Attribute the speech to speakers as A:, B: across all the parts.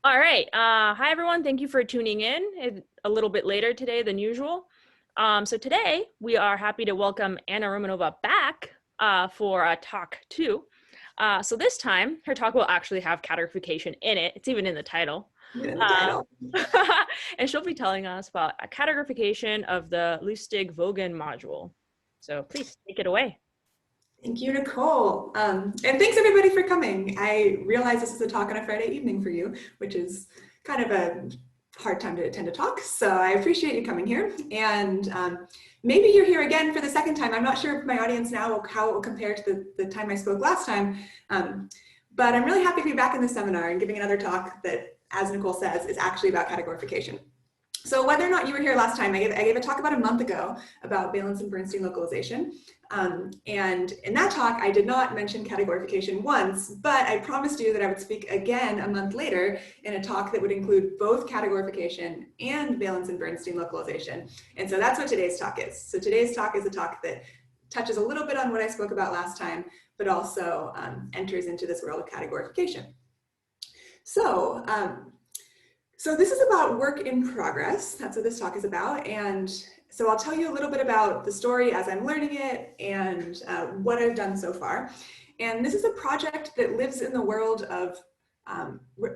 A: All right. Hi, everyone. Thank you for tuning in a little bit later today than usual. So today we are happy to welcome Anna Romanova back for talk 2. So this time her talk will actually have categorification in it. It's even in the title.
B: In the title.
A: And she'll be telling us about a categorification of the Lusztig-Vogan module. So please take it away.
B: Thank you, Nicole. And thanks everybody for coming. I realize this is a talk on a Friday evening for you, which is kind of a hard time to attend a talk. So I appreciate you coming here. And maybe you're here again for the second time. I'm not sure if my audience now, how it will compare to the time I spoke last time. But I'm really happy to be back in the seminar and giving another talk that, as Nicole says, is actually about categorification. So whether or not you were here last time, I gave a talk about a month ago about valence and Bernstein localization. And in that talk, I did not mention categorification once, but I promised you that I would speak again a month later in a talk that would include both categorification and valence and Bernstein localization. And so that's what today's talk is. So today's talk is a talk that touches a little bit on what I spoke about last time, but also enters into this world of categorification. So this is about work in progress. That's what this talk is about. And so I'll tell you a little bit about the story as I'm learning it and what I've done so far. And this is a project that lives in the world of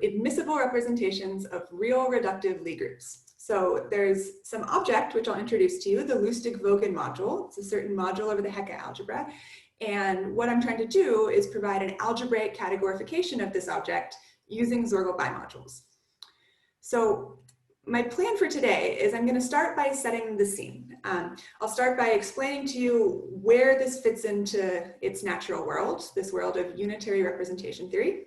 B: admissible representations of real reductive Lie groups. So there's some object, which I'll introduce to you, the Lusztig-Vogan module. It's a certain module over the Hecke algebra. And what I'm trying to do is provide an algebraic categorification of this object using Soergel bimodules. So my plan for today is I'm going to start by setting the scene. I'll start by explaining to you where this fits into its natural world, this world of unitary representation theory.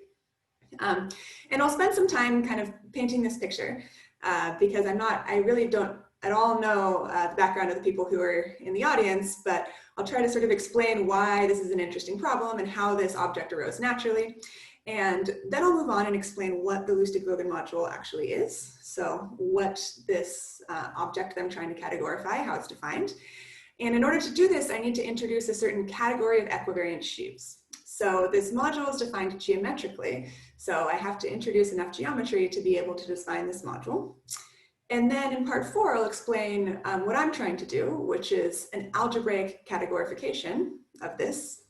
B: And I'll spend some time kind of painting this picture because I really don't at all know the background of the people who are in the audience, but I'll try to sort of explain why this is an interesting problem and how this object arose naturally. And then I'll move on and explain what the Lusztig-Vogan module actually is. So what this object that I'm trying to categorify, how it's defined. And in order to do this, I need to introduce a certain category of equivariant sheaves. So this module is defined geometrically. So I have to introduce enough geometry to be able to define this module. And then in part 4, I'll explain what I'm trying to do, which is an algebraic categorification of this.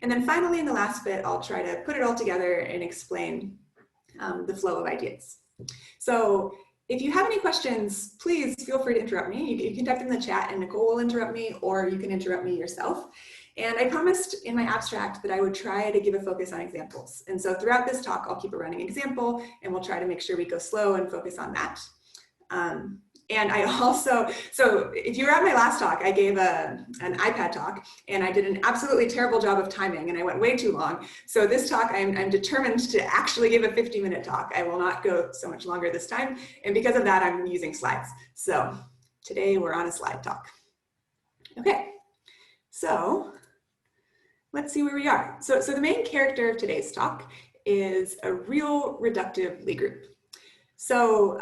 B: And then finally, in the last bit, I'll try to put it all together and explain the flow of ideas. So if you have any questions, please feel free to interrupt me. You can type them in the chat and Nicole will interrupt me, or you can interrupt me yourself. And I promised in my abstract that I would try to give a focus on examples. And so throughout this talk, I'll keep a running example and we'll try to make sure we go slow and focus on that. And I also, so if you were at my last talk, I gave an iPad talk and I did an absolutely terrible job of timing and I went way too long. So this talk, I'm determined to actually give a 50-minute talk. I will not go so much longer this time. And because of that, I'm using slides. So today we're on a slide talk. Okay, so let's see where we are. So the main character of today's talk is a real reductive Lie group. So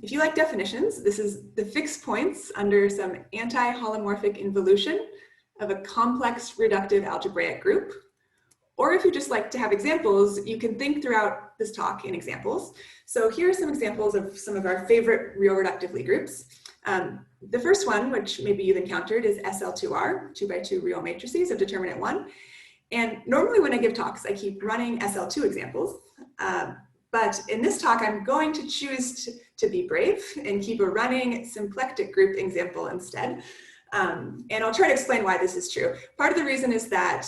B: if you like definitions, this is the fixed points under some anti-holomorphic involution of a complex reductive algebraic group. Or if you just like to have examples, you can think throughout this talk in examples. So here are some examples of some of our favorite real reductive Lie groups. The first one, which maybe you've encountered, is SL2R, 2x2 real matrices of determinant 1. And normally when I give talks, I keep running SL2 examples. But in this talk, I'm going to choose to be brave and keep a running symplectic group example instead. And I'll try to explain why this is true. Part of the reason is that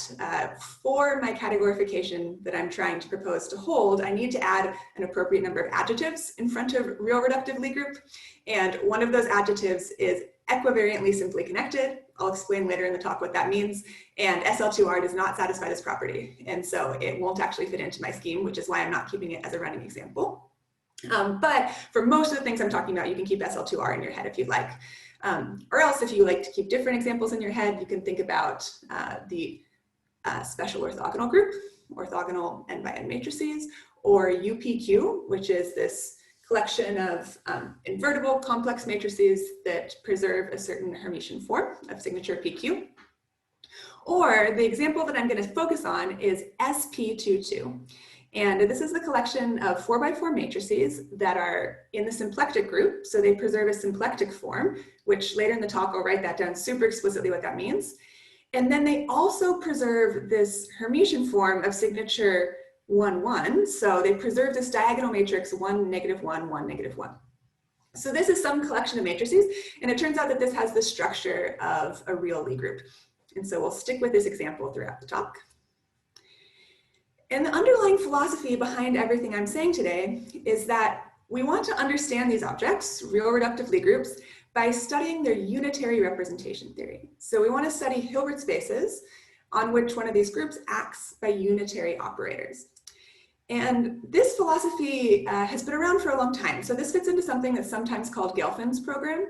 B: for my categorification that I'm trying to propose to hold, I need to add an appropriate number of adjectives in front of real reductive Lie group. And one of those adjectives is equivariantly simply connected. I'll explain later in the talk what that means. And SL2R does not satisfy this property. And so it won't actually fit into my scheme, which is why I'm not keeping it as a running example. But for most of the things I'm talking about, you can keep SL2R in your head if you'd like. Or else if you like to keep different examples in your head, you can think about the special orthogonal group, orthogonal n by n matrices, or UPQ, which is this collection of invertible complex matrices that preserve a certain Hermitian form of signature PQ. Or the example that I'm going to focus on is SP22. And this is the collection of 4x4 matrices that are in the symplectic group. So they preserve a symplectic form, which later in the talk I'll write that down super explicitly what that means. And then they also preserve this Hermitian form of signature 1, 1. So they preserve this diagonal matrix 1, -1, 1, -1. So this is some collection of matrices, and it turns out that this has the structure of a real Lie group. And so we'll stick with this example throughout the talk. And the underlying philosophy behind everything I'm saying today is that we want to understand these objects, real reductive Lie groups, by studying their unitary representation theory. So we want to study Hilbert spaces on which one of these groups acts by unitary operators. And this philosophy has been around for a long time. So this fits into something that's sometimes called Gelfand's program,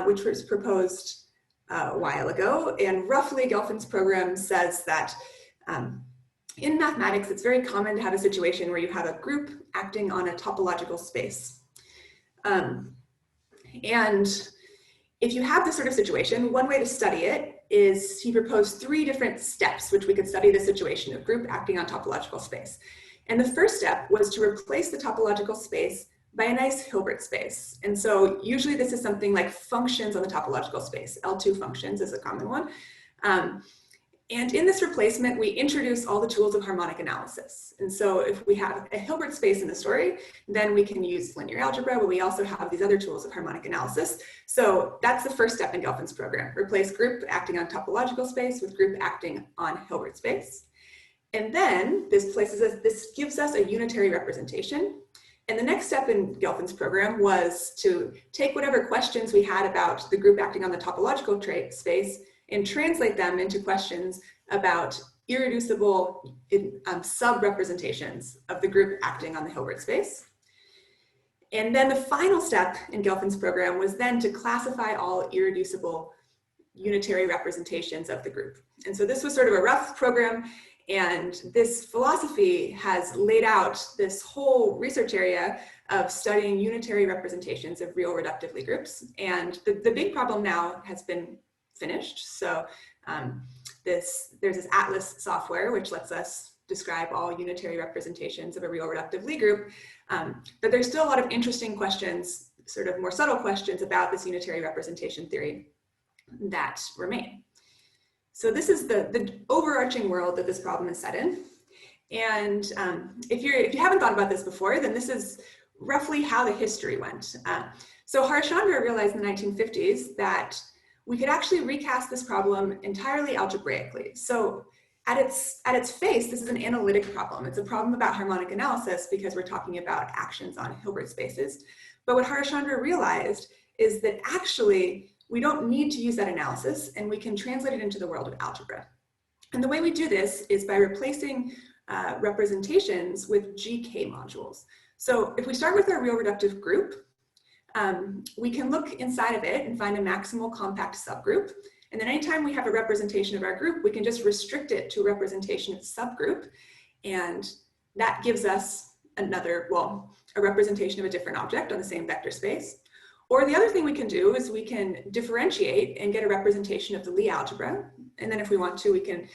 B: which was proposed a while ago. And roughly Gelfand's program says that in mathematics, it's very common to have a situation where you have a group acting on a topological space. And if you have this sort of situation, one way to study it is he proposed 3 different steps which we could study the situation of group acting on topological space. And the first step was to replace the topological space by a nice Hilbert space. And so usually this is something like functions on the topological space. L2 functions is a common one. And in this replacement, we introduce all the tools of harmonic analysis. And so if we have a Hilbert space in the story, then we can use linear algebra, but we also have these other tools of harmonic analysis. So that's the first step in Gelfand's program. Replace group acting on topological space with group acting on Hilbert space. And then this gives us a unitary representation. And the next step in Gelfand's program was to take whatever questions we had about the group acting on the topological space and translate them into questions about irreducible sub-representations of the group acting on the Hilbert space. And then the final step in Gelfand's program was then to classify all irreducible unitary representations of the group. And so this was sort of a rough program, and this philosophy has laid out this whole research area of studying unitary representations of real reductive Lie groups. And the big problem now has been finished. So there's this Atlas software which lets us describe all unitary representations of a real reductive Lie group. But there's still a lot of interesting questions, sort of more subtle questions about this unitary representation theory that remain. So this is the overarching world that this problem is set in. And if you haven't thought about this before, then this is roughly how the history went. So Harishchandra realized in the 1950s that we could actually recast this problem entirely algebraically. So at its face, this is an analytic problem. It's a problem about harmonic analysis because we're talking about actions on Hilbert spaces. But what Harishchandra realized is that actually we don't need to use that analysis, and we can translate it into the world of algebra. And the way we do this is by replacing representations with GK modules. So if we start with our real reductive group, we can look inside of it and find a maximal compact subgroup. And then anytime we have a representation of our group, we can just restrict it to a representation of the subgroup. And that gives us a representation of a different object on the same vector space. Or the other thing we can do is we can differentiate and get a representation of the Lie algebra. And then if we want to, we can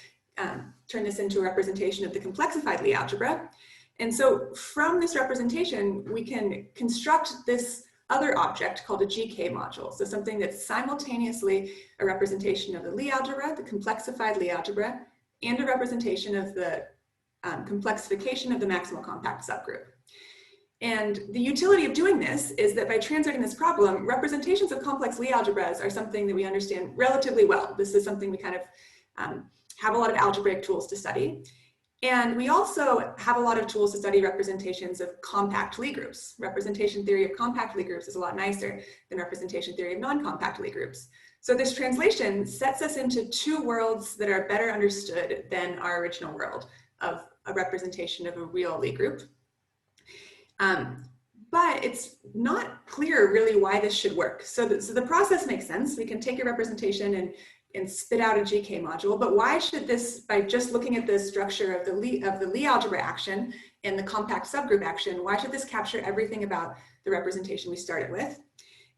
B: turn this into a representation of the complexified Lie algebra. And so from this representation, we can construct this other object called a GK module. So something that's simultaneously a representation of the Lie algebra, the complexified Lie algebra, and a representation of the complexification of the maximal compact subgroup. And the utility of doing this is that by translating this problem, representations of complex Lie algebras are something that we understand relatively well. This is something we kind of have a lot of algebraic tools to study. And we also have a lot of tools to study representations of compact Lie groups. Representation theory of compact Lie groups is a lot nicer than representation theory of non-compact Lie groups. So this translation sets us into 2 worlds that are better understood than our original world of a representation of a real Lie group. But it's not clear really why this should work. So the process makes sense. We can take a representation and spit out a GK module, but why should this, by just looking at the structure of the Lie algebra action and the compact subgroup action, why should this capture everything about the representation we started with?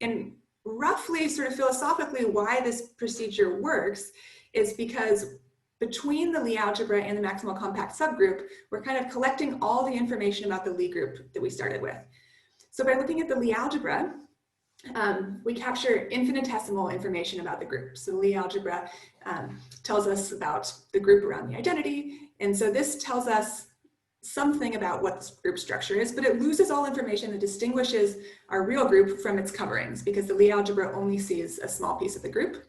B: And roughly, sort of philosophically, why this procedure works is because between the Lie algebra and the maximal compact subgroup, we're kind of collecting all the information about the Lie group that we started with. So by looking at the Lie algebra, we capture infinitesimal information about the group. So Lie algebra tells us about the group around the identity. And so this tells us something about what this group structure is, but it loses all information that distinguishes our real group from its coverings, because the Lie algebra only sees a small piece of the group.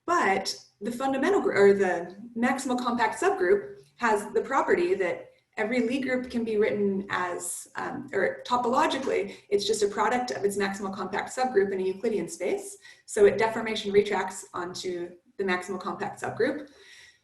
B: But the fundamental group, or the maximal compact subgroup, has the property that every Lie group can be written as, or topologically, it's just a product of its maximal compact subgroup in a Euclidean space. So it deformation retracts onto the maximal compact subgroup.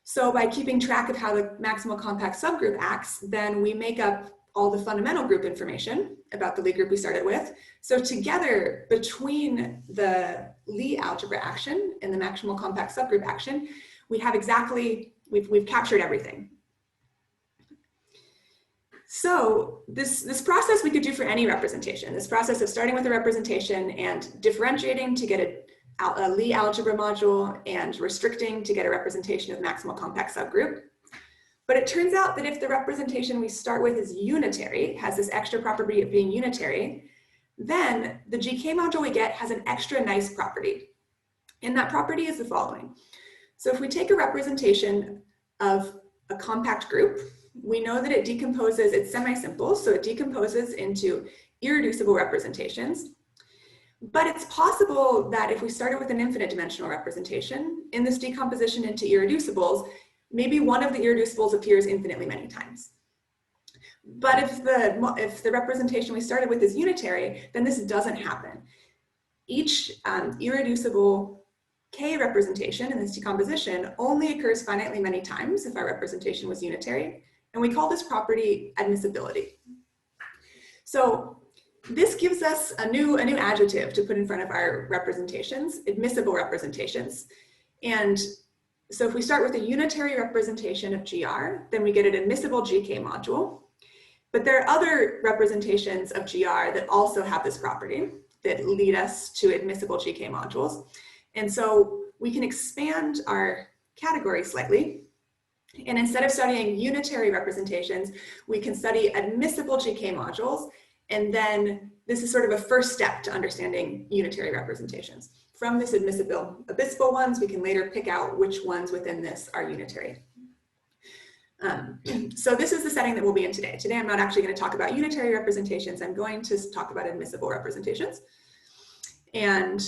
B: So by keeping track of how the maximal compact subgroup acts, then we make up all the fundamental group information about the Lie group we started with. So together, between the Lie algebra action and the maximal compact subgroup action, we have exactly, we've captured everything. So this process we could do for any representation. This process of starting with a representation and differentiating to get a Lie algebra module and restricting to get a representation of maximal compact subgroup. But it turns out that if the representation we start with is unitary, has this extra property of being unitary, then the GK module we get has an extra nice property. And that property is the following. So if we take a representation of a compact group, we know that it decomposes, it's semi-simple, so it decomposes into irreducible representations. But it's possible that if we started with an infinite dimensional representation, in this decomposition into irreducibles, maybe one of the irreducibles appears infinitely many times. But if the representation we started with is unitary, then this doesn't happen. Each irreducible K representation in this decomposition only occurs finitely many times if our representation was unitary, and we call this property admissibility. So this gives us a new adjective to put in front of our representations, admissible representations. And so if we start with a unitary representation of GR, then we get an admissible GK module. But there are other representations of GR that also have this property that lead us to admissible GK modules. And so we can expand our category slightly. And instead of studying unitary representations, we can study admissible GK modules. And then this is sort of a first step to understanding unitary representations. From this admissible ones, we can later pick out which ones within this are unitary. So this is the setting that we'll be in today. Today, I'm not actually going to talk about unitary representations. I'm going to talk about admissible representations. And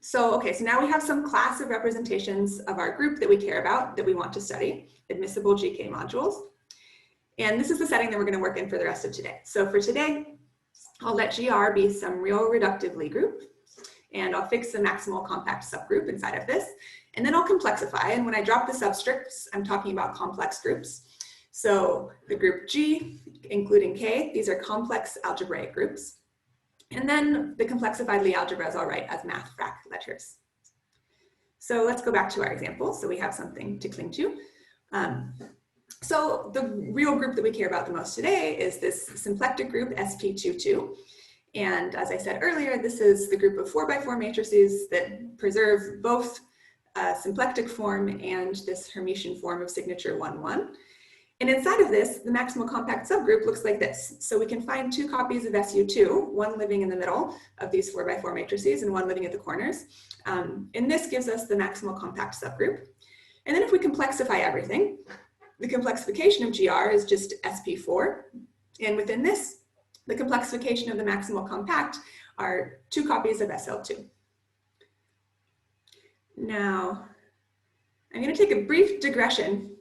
B: so, okay, so now we have some class of representations of our group that we care about, that we want to study, admissible GK modules. And this is the setting that we're going to work in for the rest of today. So for today, I'll let GR be some real reductive Lie group, and I'll fix the maximal compact subgroup inside of this, and then I'll complexify. And when I drop the subscripts, I'm talking about complex groups. So the group G, including K, these are complex algebraic groups. And then the complexified Lie algebras I'll write as math frac letters. So let's go back to our example so we have something to cling to. So the real group that we care about the most today is this symplectic group SP22. And as I said earlier, this is the group of 4x4 matrices that preserve both symplectic form and this Hermitian form of signature 1,1. And inside of this, the maximal compact subgroup looks like this. So we can find two copies of SU2, one living in the middle of these 4x4 matrices and one living at the corners. And this gives us the maximal compact subgroup. And then if we complexify everything, the complexification of GR is just SP4. And within this, the complexification of the maximal compact are two copies of SL2. Now, I'm going to take a brief digression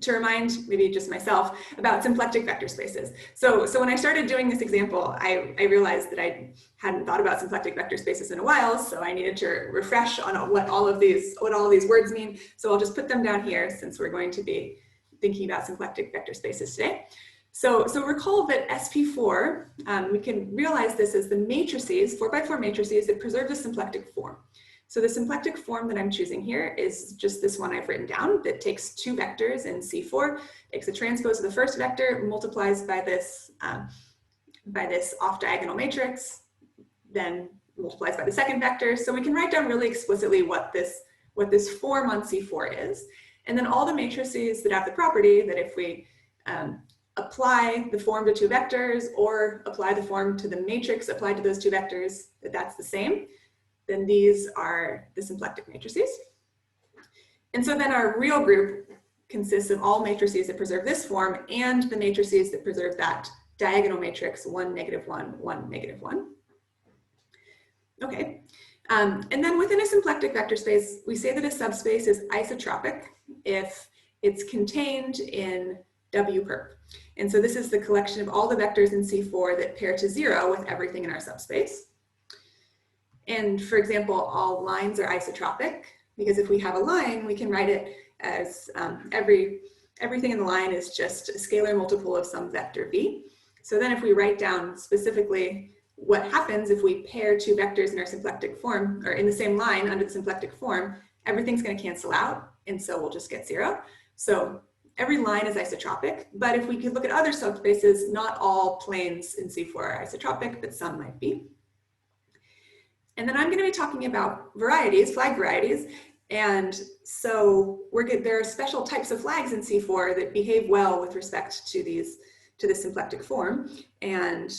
B: to remind maybe just myself about symplectic vector spaces. So when I started doing this example, I realized that I hadn't thought about symplectic vector spaces in a while, so I needed to refresh on what all of these words mean. So I'll just put them down here since we're going to be thinking about symplectic vector spaces today. So recall that SP4, we can realize this as the matrices, 4x4 matrices that preserve the symplectic form. So the symplectic form that I'm choosing here is just this one I've written down that takes two vectors in C4, takes the transpose of the first vector, multiplies by this off-diagonal matrix, then multiplies by the second vector. So we can write down really explicitly what this form on C4 is. and then all the matrices that have the property that if we apply the form to two vectors or apply the form to the matrix applied to those two vectors, that's the same, then these are the symplectic matrices. And so then our real group consists of all matrices that preserve this form and the matrices that preserve that diagonal matrix 1, -1, 1, -1. Okay, and then within a symplectic vector space, we say that a subspace is isotropic if it's contained in W perp. And so this is the collection of all the vectors in C4 that pair to 0 with everything in our subspace. And for example, all lines are isotropic because if we have a line, we can write it as everything in the line is just a scalar multiple of some vector v. So then if we write down specifically what happens if we pair two vectors in our symplectic form, or in the same line under the symplectic form, everything's going to cancel out, and so we'll just get 0. So every line is isotropic, but if we could look at other subspaces, not all planes in C4 are isotropic, but some might be. And then I'm going to be talking about varieties, flag varieties, and so there are special types of flags in C4 that behave well with respect to the symplectic form, and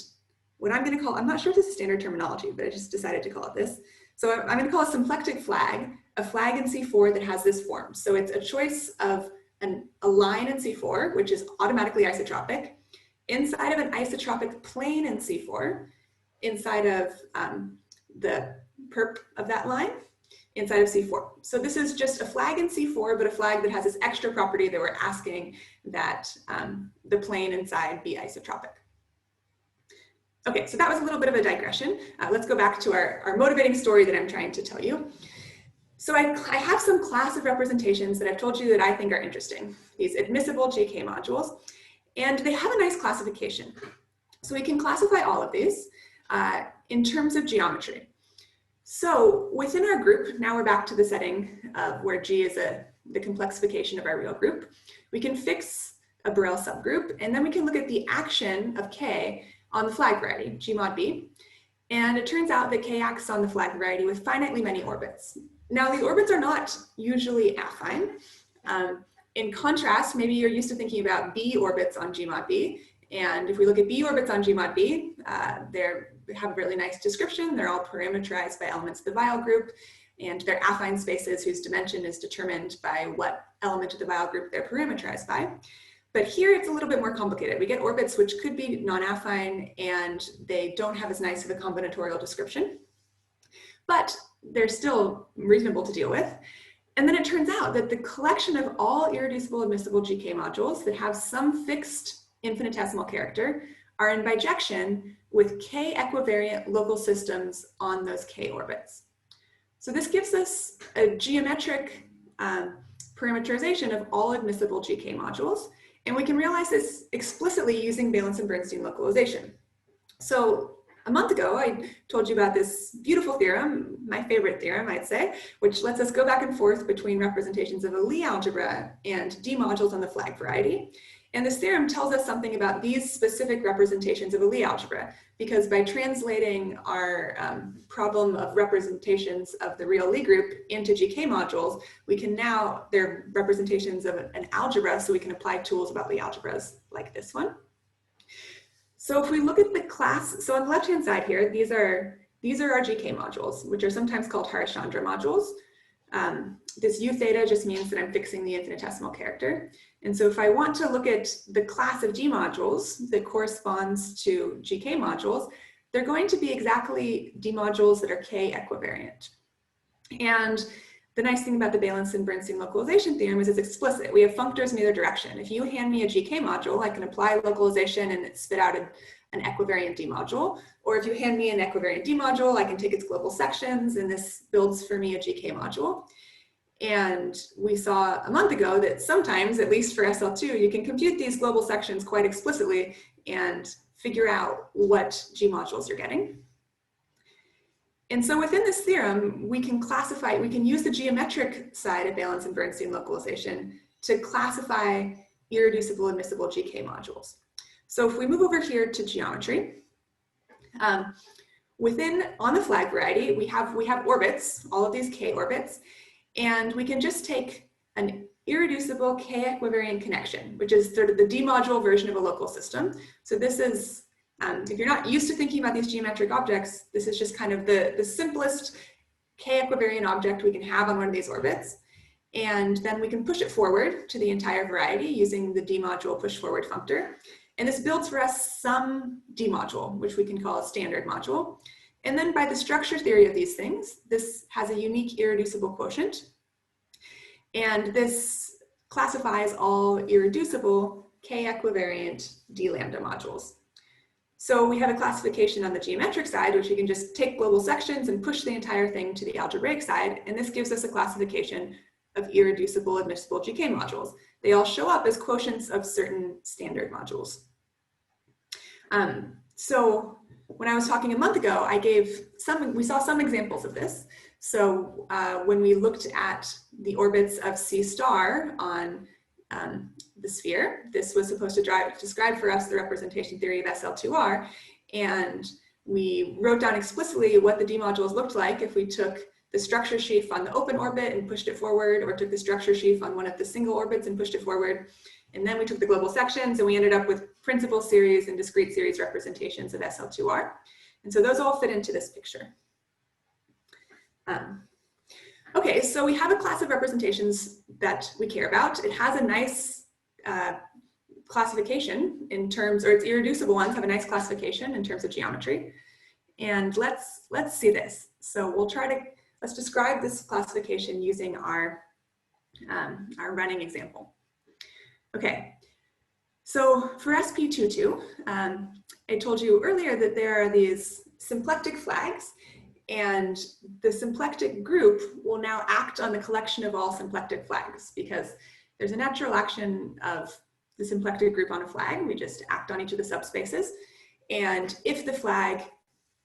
B: what I'm going to call, I'm not sure if this is standard terminology, but I just decided to call it this. So I'm going to call a symplectic flag a flag in C4 that has this form. So it's a choice of a line in C4, which is automatically isotropic, inside of an isotropic plane in C4, inside of the perp of that line, inside of C4. So this is just a flag in C4, but a flag that has this extra property that we're asking that the plane inside be isotropic. Okay, so that was a little bit of a digression. Let's go back to our motivating story that I'm trying to tell you. So I have some class of representations that I've told you that I think are interesting, these admissible GK modules, and they have a nice classification. So we can classify all of these in terms of geometry. So within our group, now we're back to the setting of where G is the complexification of our real group. We can fix a Borel subgroup, and then we can look at the action of K on the flag variety, G mod B. And it turns out that K acts on the flag variety with finitely many orbits. Now, the orbits are not usually affine. In contrast, maybe you're used to thinking about B orbits on G mod B. And if we look at B orbits on G mod B, they have a really nice description. They're all parameterized by elements of the Weyl group. And they're affine spaces whose dimension is determined by what element of the Weyl group they're parameterized by. But here it's a little bit more complicated. We get orbits which could be non-affine and they don't have as nice of a combinatorial description, but they're still reasonable to deal with. And then it turns out that the collection of all irreducible admissible GK modules that have some fixed infinitesimal character are in bijection with K equivariant local systems on those K orbits. So this gives us a geometric parameterization of all admissible GK modules. And we can realize this explicitly using Valence and Bernstein localization. So a month ago, I told you about this beautiful theorem, my favorite theorem, I'd say, which lets us go back and forth between representations of a Lie algebra and D modules on the flag variety. And this theorem tells us something about these specific representations of a Lie algebra, because by translating our problem of representations of the real Lie group into GK modules, we can now, they're representations of an algebra, so we can apply tools about Lie algebras like this one. So if we look at the class, so on the left-hand side here, these are our GK modules, which are sometimes called Harishchandra modules. This U theta just means that I'm fixing the infinitesimal character. And so if I want to look at the class of G modules that corresponds to GK modules, they're going to be exactly D modules that are K equivariant. And the nice thing about the Valence and Bernstein localization theorem is it's explicit. We have functors in either direction. If you hand me a GK module, I can apply localization and spit out an equivariant D module. Or if you hand me an equivariant D module, I can take its global sections, and this builds for me a GK module. And we saw a month ago that sometimes, at least for SL2, you can compute these global sections quite explicitly and figure out what G modules you're getting. And so within this theorem, we can classify, we can use the geometric side of Valence and Bernstein localization to classify irreducible admissible GK modules. So if we move over here to geometry, on the flag variety, we have orbits, all of these K orbits, and we can just take an irreducible k-equivariant connection, which is sort of the D-module version of a local system. So this is, if you're not used to thinking about these geometric objects, this is just kind of the simplest k-equivariant object we can have on one of these orbits. And then we can push it forward to the entire variety using the D-module push forward functor. And this builds for us some D-module, which we can call a standard module. And then by the structure theory of these things, this has a unique irreducible quotient. And this classifies all irreducible k-equivariant d lambda modules. So we have a classification on the geometric side, which we can just take global sections and push the entire thing to the algebraic side. And this gives us a classification of irreducible admissible GK modules. They all show up as quotients of certain standard modules. So when I was talking a month ago, we saw some examples of this. So when we looked at the orbits of C star on the sphere, this was supposed to describe for us the representation theory of SL2R. And we wrote down explicitly what the D modules looked like if we took the structure sheaf on the open orbit and pushed it forward, or took the structure sheaf on one of the single orbits and pushed it forward. And then we took the global sections and we ended up with principal series and discrete series representations of SL2R. And so those all fit into this picture. Okay, so we have a class of representations that we care about. It has a nice classification in terms, or its irreducible ones have a nice classification in terms of geometry. And let's see this. So let's describe this classification using our running example. Okay, so for SP22, I told you earlier that there are these symplectic flags, and the symplectic group will now act on the collection of all symplectic flags, because there's a natural action of the symplectic group on a flag. We just act on each of the subspaces. And if the flag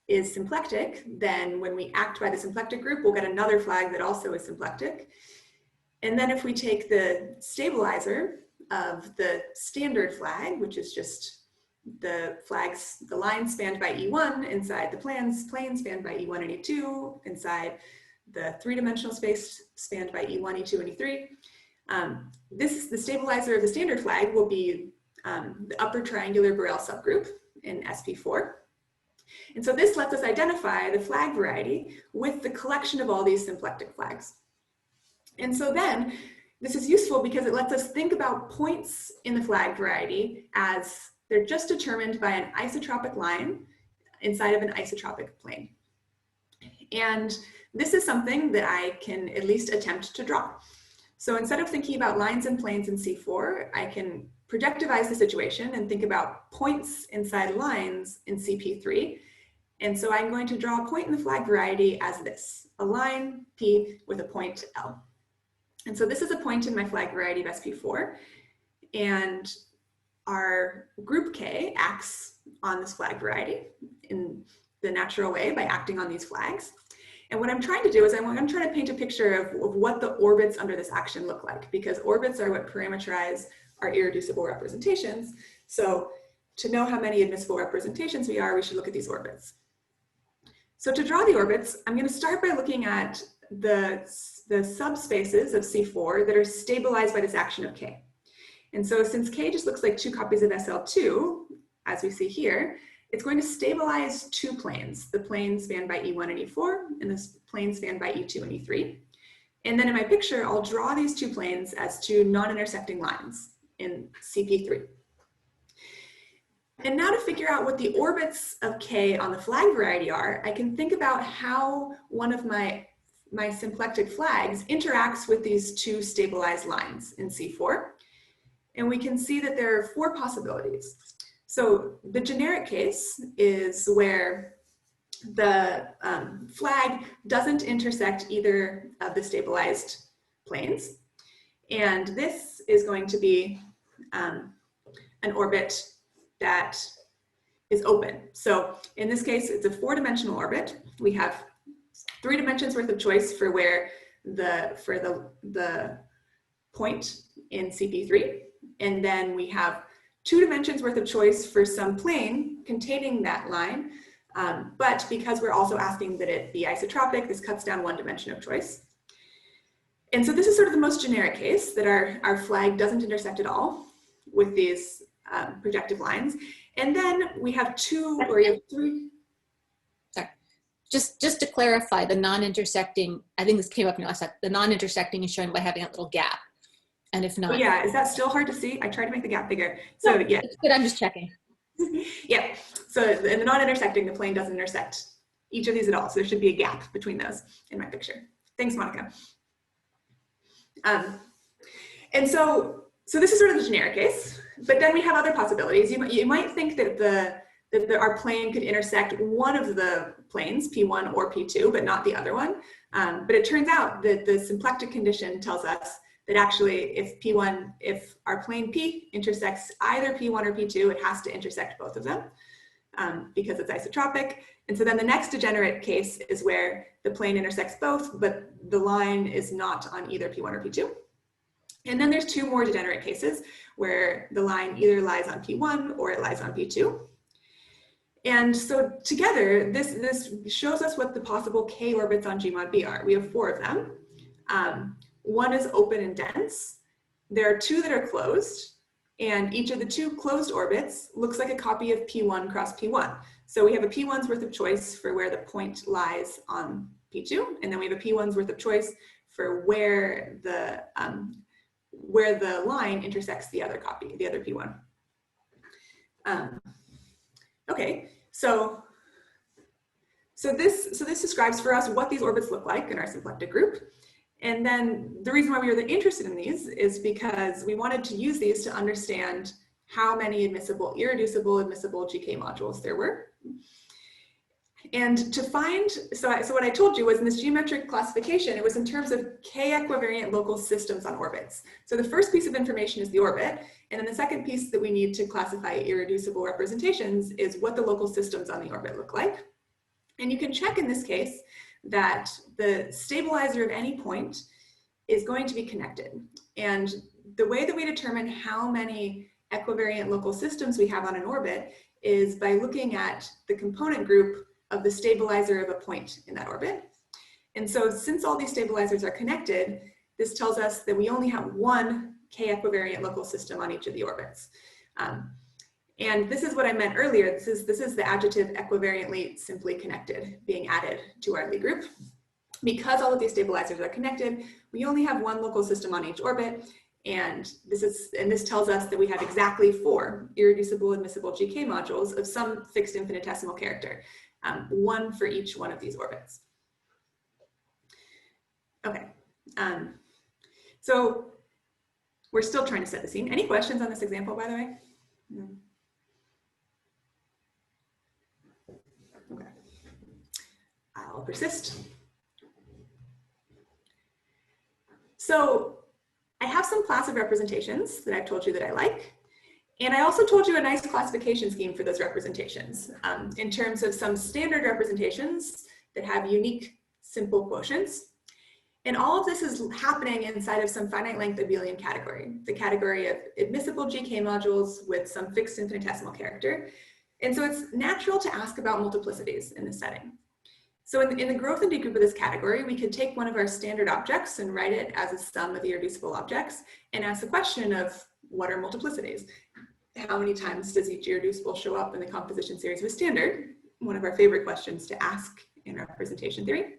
B: is symplectic, then when we act by the symplectic group, we'll get another flag that also is symplectic. And then if we take the stabilizer of the standard flag, which is just the line spanned by E1 inside the plane spanned by E1 and E2, inside the three-dimensional space spanned by E1, E2, and E3. The stabilizer of the standard flag will be the upper triangular Borel subgroup in SP4. And so this lets us identify the flag variety with the collection of all these symplectic flags. And so then this is useful because it lets us think about points in the flag variety as they're just determined by an isotropic line inside of an isotropic plane. And this is something that I can at least attempt to draw. So instead of thinking about lines and planes in C4, I can projectivize the situation and think about points inside lines in CP3. And so I'm going to draw a point in the flag variety as this, a line P with a point L. And so this is a point in my flag variety of SP4. And our group K acts on this flag variety in the natural way by acting on these flags. And what I'm trying to do is I'm trying to paint a picture of what the orbits under this action look like, because orbits are what parameterize our irreducible representations. So to know how many admissible representations we should look at these orbits. So to draw the orbits, I'm going to start by looking at the subspaces of C4 that are stabilized by this action of K. And so since K just looks like two copies of SL2, as we see here, it's going to stabilize two planes, the plane spanned by E1 and E4, and this plane spanned by E2 and E3. And then in my picture, I'll draw these two planes as two non-intersecting lines in CP3. And now to figure out what the orbits of K on the flag variety are, I can think about how one of my symplectic flags interacts with these two stabilized lines in C4. And we can see that there are four possibilities. So the generic case is where the flag doesn't intersect either of the stabilized planes. And this is going to be an orbit that is open. So in this case, it's a four-dimensional orbit. We have 3 dimensions worth of choice for where the point in CP3. And then we have 2 dimensions worth of choice for some plane containing that line. But because we're also asking that it be isotropic, this cuts down 1 dimension of choice. And so this is sort of the most generic case, that our flag doesn't intersect at all with these projective lines. And then we have two, or we have three.
C: Sorry. Just to clarify, the non-intersecting, I think this came up in last time, the non-intersecting is shown by having a little gap. And if not.
B: Oh yeah, is that still hard to see? I tried to make the gap bigger. So no, yeah.
C: It's good, I'm just checking.
B: Yeah, so in the non-intersecting, the plane doesn't intersect each of these at all. So there should be a gap between those in my picture. Thanks, Monica. And so this is sort of the generic case, but then we have other possibilities. You might think that our plane could intersect one of the planes, P1 or P2, but not the other one. But it turns out that the symplectic condition tells us that actually if our plane P intersects either P1 or P2, it has to intersect both of them because it's isotropic. And so then the next degenerate case is where the plane intersects both, but the line is not on either P1 or P2. And then there's two more degenerate cases where the line either lies on P1 or it lies on P2. And so together, this shows us what the possible K orbits on G mod B are. We have 4 of them. One is open and dense. There are 2 that are closed, and each of the 2 closed orbits looks like a copy of P1 cross P1. So we have a P1's worth of choice for where the point lies on P2, and then we have a P1's worth of choice for where the line intersects the other copy, the other P1. Okay, so this describes for us what these orbits look like in our symplectic group. And then the reason why we were interested in these is because we wanted to use these to understand how many admissible, irreducible, admissible GK modules there were. And to find, so what I told you was in this geometric classification, it was in terms of K equivariant local systems on orbits. So the first piece of information is the orbit, and then the second piece that we need to classify irreducible representations is what the local systems on the orbit look like. And you can check in this case that the stabilizer of any point is going to be connected. And the way that we determine how many equivariant local systems we have on an orbit is by looking at the component group of the stabilizer of a point in that orbit. And so since all these stabilizers are connected, this tells us that we only have one K equivariant local system on each of the orbits. And this is what I meant earlier. This is the adjective equivariantly simply connected being added to our Lie group. Because all of these stabilizers are connected, we only have one local system on each orbit. And this tells us that we have exactly 4 irreducible admissible GK modules of some fixed infinitesimal character, 1 for each one of these orbits. Okay, so we're still trying to set the scene. Any questions on this example, by the way? Okay, I'll persist. So I have some class of representations that I've told you that I like. And I also told you a nice classification scheme for those representations in terms of some standard representations that have unique simple quotients. And all of this is happening inside of some finite length abelian category, the category of admissible GK modules with some fixed infinitesimal character. And so it's natural to ask about multiplicities in this setting. So in the growth and decoupe of this category, we could take one of our standard objects and write it as a sum of irreducible objects and ask the question of what are multiplicities? How many times does each irreducible show up in the composition series of a standard? One of our favorite questions to ask in representation theory.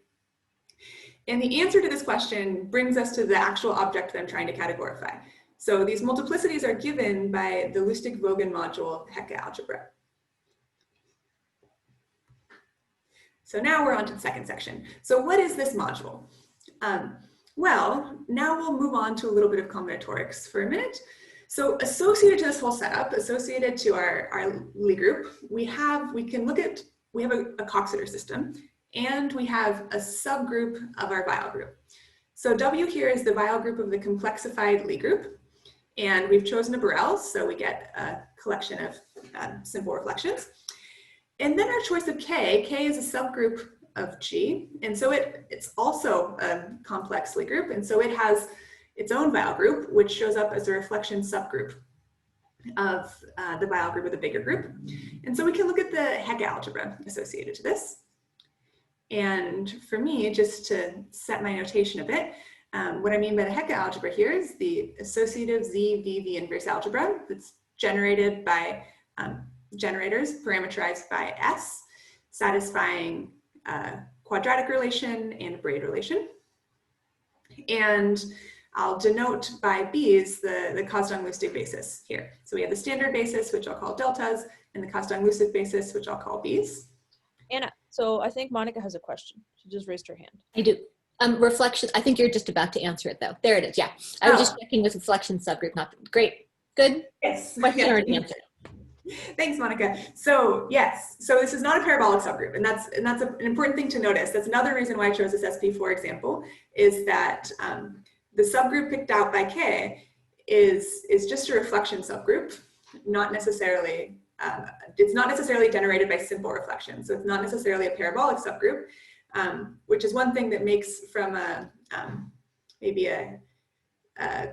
B: And the answer to this question brings us to the actual object that I'm trying to categorify. So these multiplicities are given by the Lusztig-Vogan module Hecke algebra. So now we're on to the second section. So what is this module? Well, now we'll move on to a little bit of combinatorics for a minute. So associated to this whole setup, associated to our Lie group, we have a Coxeter system, and we have a subgroup of our Weil group. So W here is the Weil group of the complexified Lie group, and we've chosen a Borel, so we get a collection of simple reflections. And then our choice of K is a subgroup of G, and so it's also a complex Lie group, and so it has its own Weil group, which shows up as a reflection subgroup of the Weil group of the bigger group. And so we can look at the Hecke algebra associated to this. And for me, just to set my notation a bit, What I mean by the Hecke algebra here is the associative Z-V-V inverse algebra that's generated by generators parameterized by S, satisfying quadratic relation and a braid relation. And I'll denote by B's the Kazhdan-Lusztig basis here. So we have the standard basis, which I'll call deltas, and the Kazhdan-Lusztig basis, which I'll call B's.
A: Anna, so I think Monica has a question. She just raised her hand.
C: I do. Reflection, I think you're just about to answer it though. There it is, yeah. I was just checking with reflection subgroup, not, great, good.
B: Yes.
C: Question already answered.
B: Thanks, Monica. So yes, so this is not a parabolic subgroup, and that's an important thing to notice. That's another reason why I chose this SP4 example, is that the subgroup picked out by K is just a reflection subgroup, not necessarily, it's not necessarily generated by simple reflection. So it's not necessarily a parabolic subgroup, which is one thing that makes from maybe a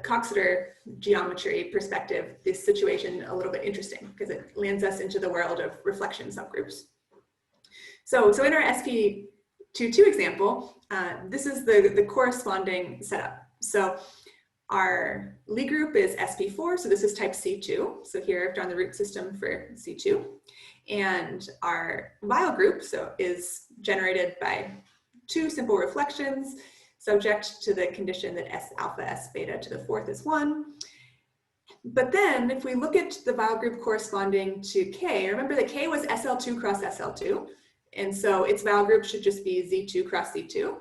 B: Coxeter geometry perspective this situation a little bit interesting, because it lands us into the world of reflection subgroups. So in our SP22 example, this is the corresponding setup. So our Lie group is SP4, so this is type C2. So here I've drawn the root system for C2. And our Weil group is generated by two simple reflections, subject to the condition that S alpha S beta to the fourth is 1. But then if we look at the Weil group corresponding to K, remember that K was SL2 cross SL2. And so its Weil group should just be Z2 cross Z2,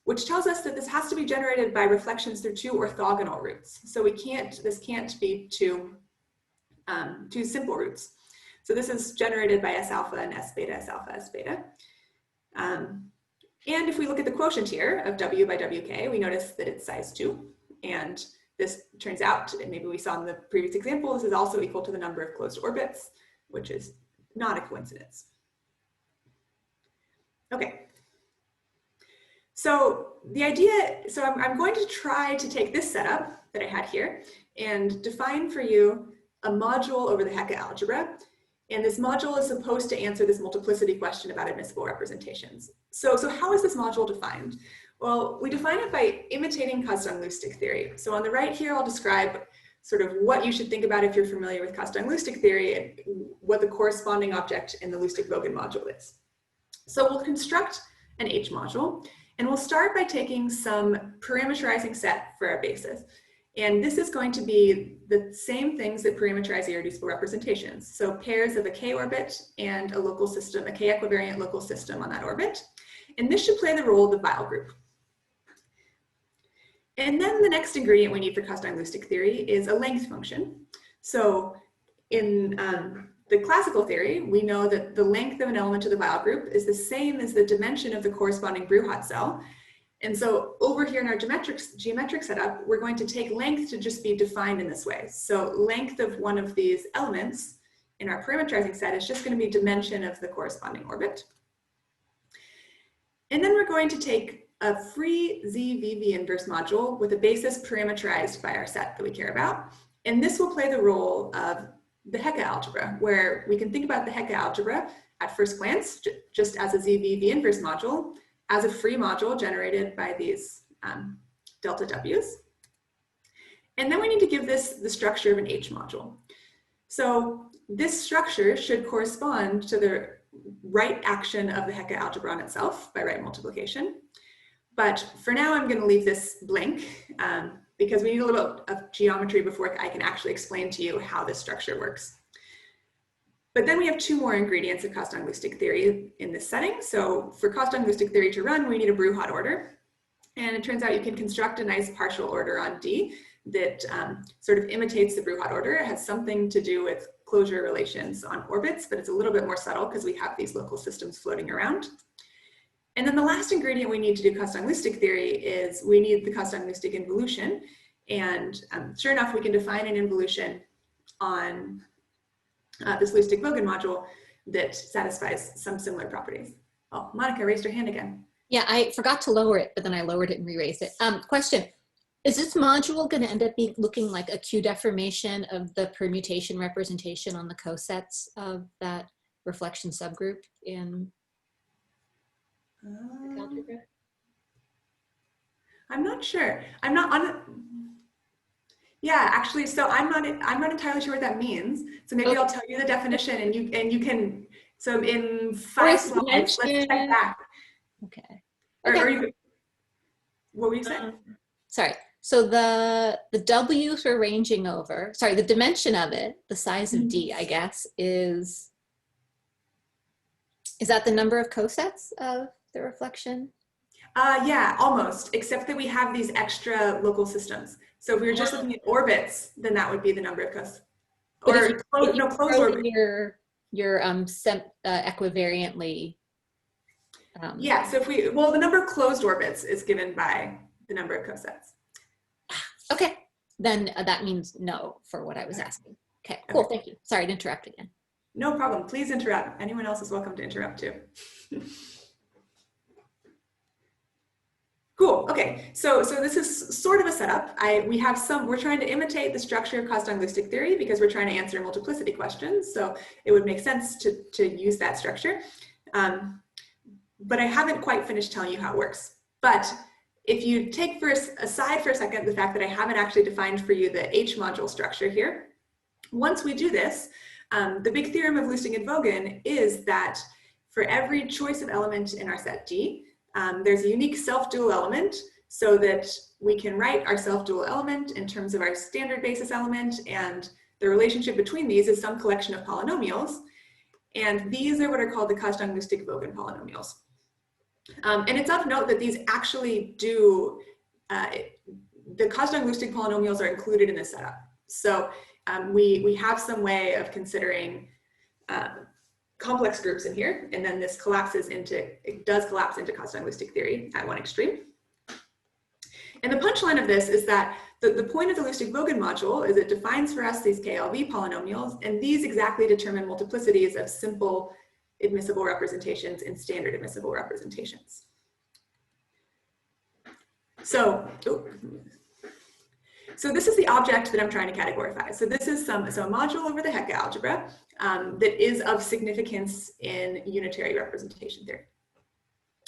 B: which tells us that this has to be generated by reflections through two orthogonal roots. So this can't be two simple roots. So this is generated by S alpha and S beta, S alpha, S beta. And if we look at the quotient here of W by WK, we notice that it's size 2. And this turns out, and maybe we saw in the previous example, this is also equal to the number of closed orbits, which is not a coincidence. Okay. So the idea, so I'm going to try to take this setup that I had here and define for you a module over the Hecke algebra. And this module is supposed to answer this multiplicity question about admissible representations. So how is this module defined? Well, we define it by imitating Kazhdan-Lusztig theory. So on the right here, I'll describe sort of what you should think about if you're familiar with Kazhdan-Lusztig theory and what the corresponding object in the Lusztig-Vogan module is. So we'll construct an H module, and we'll start by taking some parameterizing set for our basis. And this is going to be the same things that parameterize irreducible representations. So pairs of a K orbit and a local system, a K equivariant local system on that orbit. And this should play the role of the Weil group. And then the next ingredient we need for Kazhdan-Lusztig theory is a length function. So in the classical theory, we know that the length of an element of the Weil group is the same as the dimension of the corresponding Bruhat cell. And so over here in our geometric setup, we're going to take length to just be defined in this way. So length of one of these elements in our parameterizing set is just going to be dimension of the corresponding orbit. And then we're going to take a free ZVV inverse module with a basis parameterized by our set that we care about. And this will play the role of the Hecke algebra, where we can think about the Hecke algebra at first glance, just as a ZVV inverse module, as a free module generated by these delta W's. And then we need to give this the structure of an H module. So this structure should correspond to the right action of the Hecke algebra on itself by right multiplication. But for now, I'm going to leave this blank because we need a little bit of geometry before I can actually explain to you how this structure works. But then we have two more ingredients of Kazhdan-Lusztig theory in this setting. So for Kazhdan-Lusztig theory to run, we need a Bruhat order. And it turns out you can construct a nice partial order on D that sort of imitates the Bruhat order. It has something to do with closure relations on orbits, but it's a little bit more subtle because we have these local systems floating around. And then the last ingredient we need to do Kazhdan-Lusztig theory is we need the Kazhdan-Lusztig involution. And sure enough, we can define an involution on this Lusztig-Vogan module that satisfies some similar properties. Oh, Monica raised her hand again.
C: Yeah, I forgot to lower it, but then I lowered it and re-raised it. Question, is this module going to end up looking like a Q deformation of the permutation representation on the cosets of that reflection subgroup in algebra?
B: I'm not sure. I'm not on. Yeah, actually, so I'm not entirely sure what that means. So maybe
C: Okay.
B: I'll tell you the definition, and you can. So in
C: Or
B: 5
C: is
B: slides, let's check
C: dimension?
B: back.
C: Okay.
B: Or
C: Okay.
B: you. What were you saying?
C: Sorry. So the W for ranging over, sorry, the dimension of it, the size of D, I guess, is that the number of cosets of the reflection?
B: Yeah, almost, except that we have these extra local systems. So if we were just looking at orbits, then that would be the number of cosets.
C: But
B: Or
C: if you
B: no, closed
C: throw
B: orbit.
C: your equivariantly.
B: Yeah, so if we, well, the number of closed orbits is given by the number of cosets.
C: Okay, then that means no for what I was asking. Okay, cool,
B: Okay.
C: thank you. Sorry to interrupt again.
B: No problem, please interrupt. Anyone else is welcome to interrupt too. Cool, okay, so this is sort of a setup. We're trying to imitate the structure of Lusztig theory because we're trying to answer multiplicity questions, so it would make sense to use that structure. But I haven't quite finished telling you how it works. But if you take aside for a second the fact that I haven't actually defined for you the H module structure here, once we do this, the big theorem of Lusztig-Vogan is that for every choice of element in our set D, there's a unique self-dual element so that we can write our self-dual element in terms of our standard basis element, and the relationship between these is some collection of polynomials. And these are what are called the Lusztig-Vogan polynomials. And it's of note that these actually do, the Lusztig polynomials are included in this setup. So we have some way of considering complex groups in here, and then this does collapse into Lusztig theory at one extreme. And the punchline of this is that the point of the Lusztig-Vogan module is it defines for us these KLV polynomials, and these exactly determine multiplicities of simple admissible representations and standard admissible representations. So this is the object that I'm trying to categorify. So this is a module over the Hecke algebra that is of significance in unitary representation theory.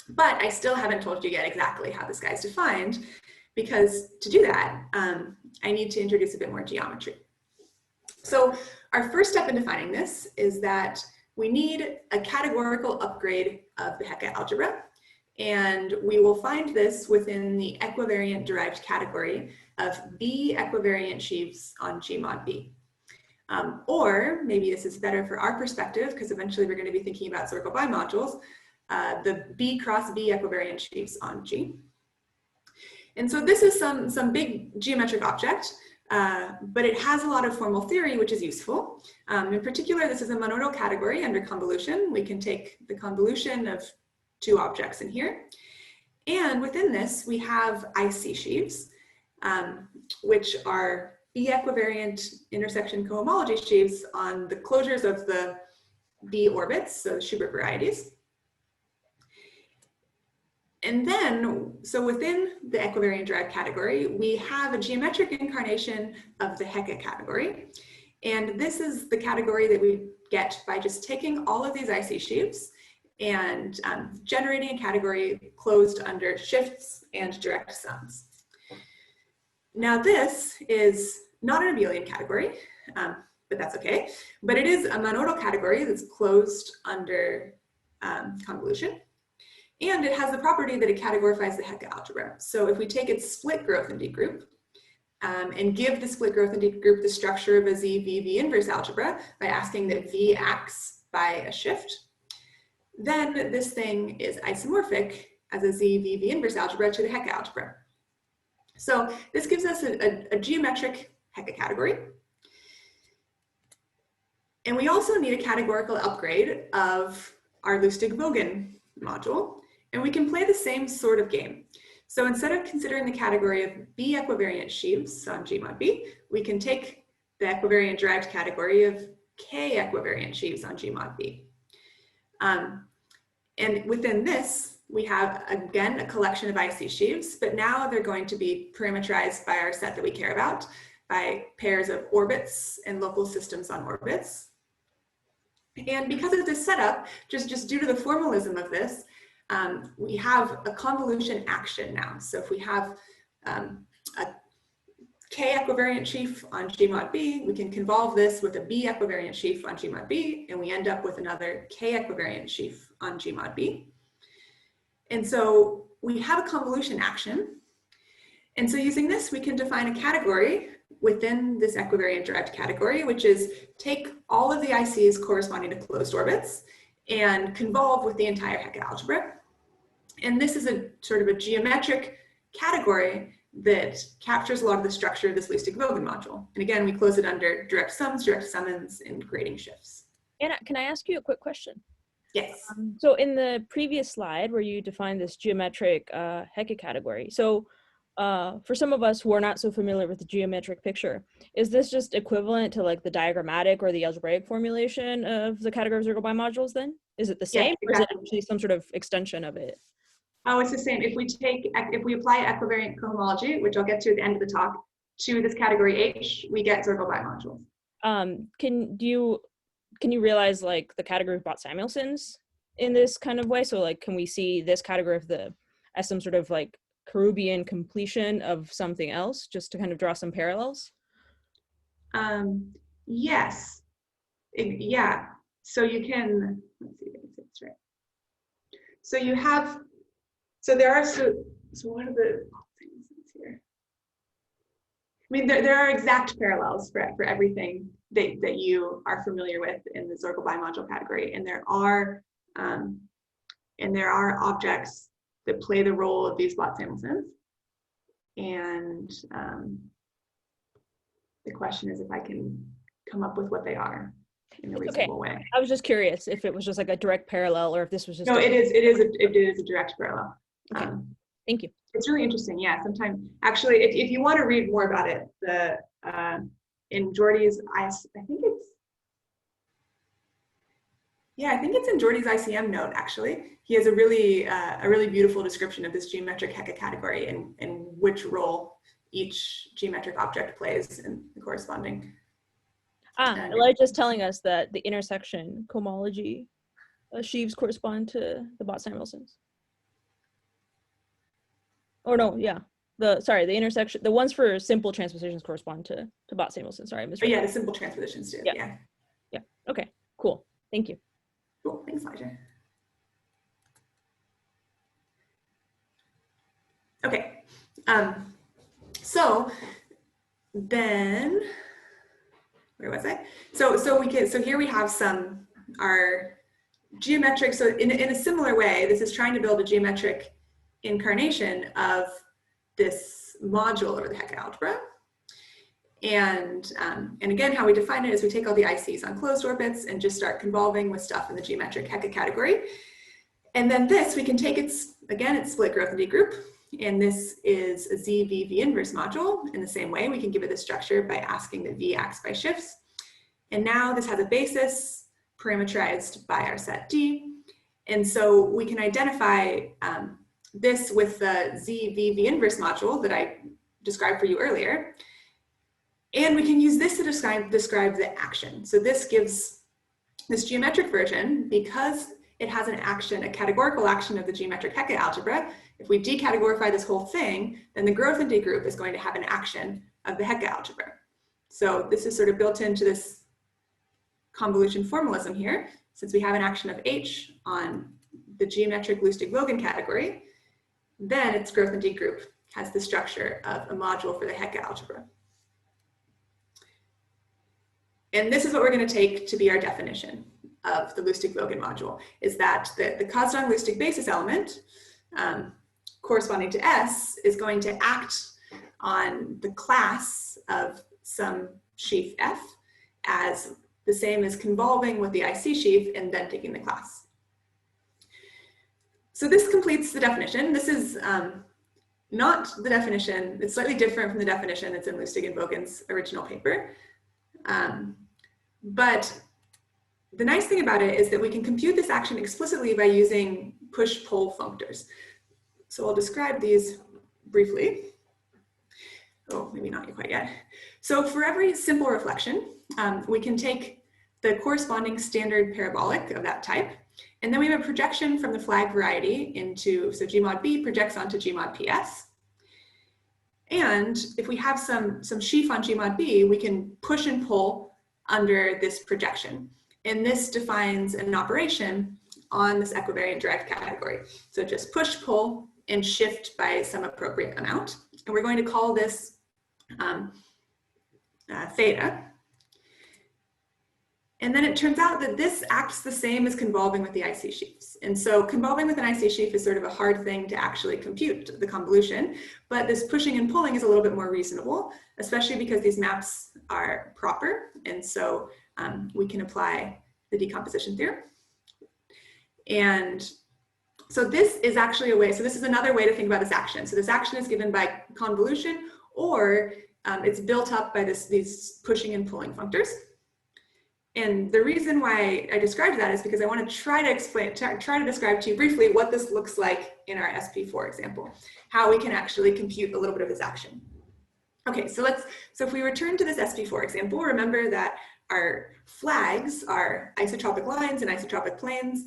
B: But I still haven't told you yet exactly how this guy is defined, because to do that, I need to introduce a bit more geometry. So our first step in defining this is that we need a categorical upgrade of the Hecke algebra, and we will find this within the equivariant derived category of B equivariant sheaves on G mod B. Or maybe this is better for our perspective, because eventually we're going to be thinking about Soergel bimodules, the B cross B equivariant sheaves on G. And so this is some big geometric object, but it has a lot of formal theory, which is useful. In particular, this is a monodal category under convolution. We can take the convolution of two objects in here. And within this, we have IC sheaves, which are B equivariant intersection cohomology sheaves on the closures of the B orbits, so Schubert varieties. And then, so within the equivariant derived category, we have a geometric incarnation of the Hecke category. And this is the category that we get by just taking all of these IC sheaves and generating a category closed under shifts and direct sums. Now this is not an abelian category, but that's okay. But it is a monodal category that's closed under convolution. And it has the property that it categorifies the Hecke algebra. So if we take its split Grothendieck group and give the split Grothendieck group the structure of a Z-V-V inverse algebra by asking that V acts by a shift, then this thing is isomorphic as a Z-V-V inverse algebra to the Hecke algebra. So this gives us a geometric Hecke category. And we also need a categorical upgrade of our Lusztig-Vogan module. And we can play the same sort of game. So instead of considering the category of B equivariant sheaves on G mod B, we can take the equivariant derived category of K equivariant sheaves on G mod B. And within this, we have, again, a collection of IC sheaves, but now they're going to be parameterized by our set that we care about, by pairs of orbits and local systems on orbits. And because of this setup, just due to the formalism of this, we have a convolution action now. So if we have a K equivariant sheaf on G mod B. We can convolve this with a B equivariant sheaf on G mod B, and we end up with another K equivariant sheaf on G mod B. And so we have a convolution action. And so using this, we can define a category within this equivariant derived category, which is take all of the ICs corresponding to closed orbits and convolve with the entire Hecke algebra. And this is a sort of a geometric category that captures a lot of the structure of this Lusztig-Vogan module. And again, we close it under direct sums, direct summons, and grading shifts.
A: Anna, can I ask you a quick question?
B: Yes.
A: So in the previous slide where you defined this geometric Hecke category, so for some of us who are not so familiar with the geometric picture, is this just equivalent to like the diagrammatic or the algebraic formulation of the category of Soergel bimodules then? Is it the same,
B: exactly.
A: or is it actually some sort of extension of it?
B: Oh, it's the same. If we apply equivariant cohomology, which I'll get to at the end of the talk, to this category H, we get Soergel bimodules.
A: Can you realize like the category of Bott-Samuelsons in this kind of way? So like, can we see this category of as some sort of like Cherubian completion of something else, just to kind of draw some parallels?
B: Yes. Yeah. So you can, let's see if I can say this right. So you have, so there are, so what are the things here? I mean, there are exact parallels for everything that you are familiar with in the Soergel bimodule category, and there are objects that play the role of these Bott-Samuelsons. And the question is if I can come up with what they are in a reasonable way.
A: I was just curious if it was just like a direct parallel or if this was just.
B: No, it is a direct parallel.
A: Okay. Thank you.
B: It's really interesting. Yeah, sometimes actually, if you want to read more about it, in Jordy's, I think it's in Jordy's ICM note. Actually, he has a really beautiful description of this geometric Hecke category and which role each geometric object plays in the corresponding.
A: Elijah's telling us that the intersection cohomology sheaves correspond to the Bott-Samuelsons. Or no, yeah. The intersection, the ones for simple transpositions correspond to Bott-Samuelsons. Sorry, I misread.
B: Yeah, the simple transpositions do. Yeah.
A: Okay, cool. Thank you.
B: Cool. Thanks, Elijah. Okay. So then, where was I? So here we have our geometric. So in a similar way, this is trying to build a geometric incarnation of this module over the Hecke algebra. And again, how we define it is we take all the ICs on closed orbits and just start convolving with stuff in the geometric Hecke category. And then this, we can take its split growth and degroup. And this is a ZV inverse module. In the same way, we can give it the structure by asking that V acts by shifts. And now this has a basis parameterized by our set D. And so we can identify this with the ZV inverse module that I described for you earlier. And we can use this to describe the action. So this gives this geometric version, because it has an action, a categorical action of the geometric Hecke algebra. If we decategorify this whole thing, then the growth and degroup is going to have an action of the Hecke algebra. So this is sort of built into this convolution formalism here. Since we have an action of H on the geometric Lusztig-Vogan category, then its growth and degroup has the structure of a module for the Hecke algebra. And this is what we're going to take to be our definition of the Lusztig-Vogan module, is that the Kasdan-Lusztig basis element corresponding to S is going to act on the class of some sheaf F as the same as convolving with the IC sheaf and then taking the class. So this completes the definition. This is not the definition. It's slightly different from the definition that's in Lusztig and Vogan's original paper. But the nice thing about it is that we can compute this action explicitly by using push-pull functors. So I'll describe these briefly. Oh, maybe not quite yet. So for every simple reflection, we can take the corresponding standard parabolic of that type, and then we have a projection from the flag variety into, so G mod B projects onto G mod PS. And if we have some sheaf on G mod B, we can push and pull under this projection. And this defines an operation on this equivariant derived category. So just push, pull, and shift by some appropriate amount. And we're going to call this theta. And then it turns out that this acts the same as convolving with the IC sheaves. And so convolving with an IC sheaf is sort of a hard thing to actually compute the convolution, but this pushing and pulling is a little bit more reasonable, especially because these maps are proper. And so we can apply the decomposition theorem. And so this is actually a way, so this is another way to think about this action. So this action is given by convolution, or it's built up by these pushing and pulling functors. And the reason why I described that is because I want to try to describe to you briefly what this looks like in our SP4 example, how we can actually compute a little bit of this action. Okay, so if we return to this SP4 example, remember that our flags are isotropic lines and isotropic planes,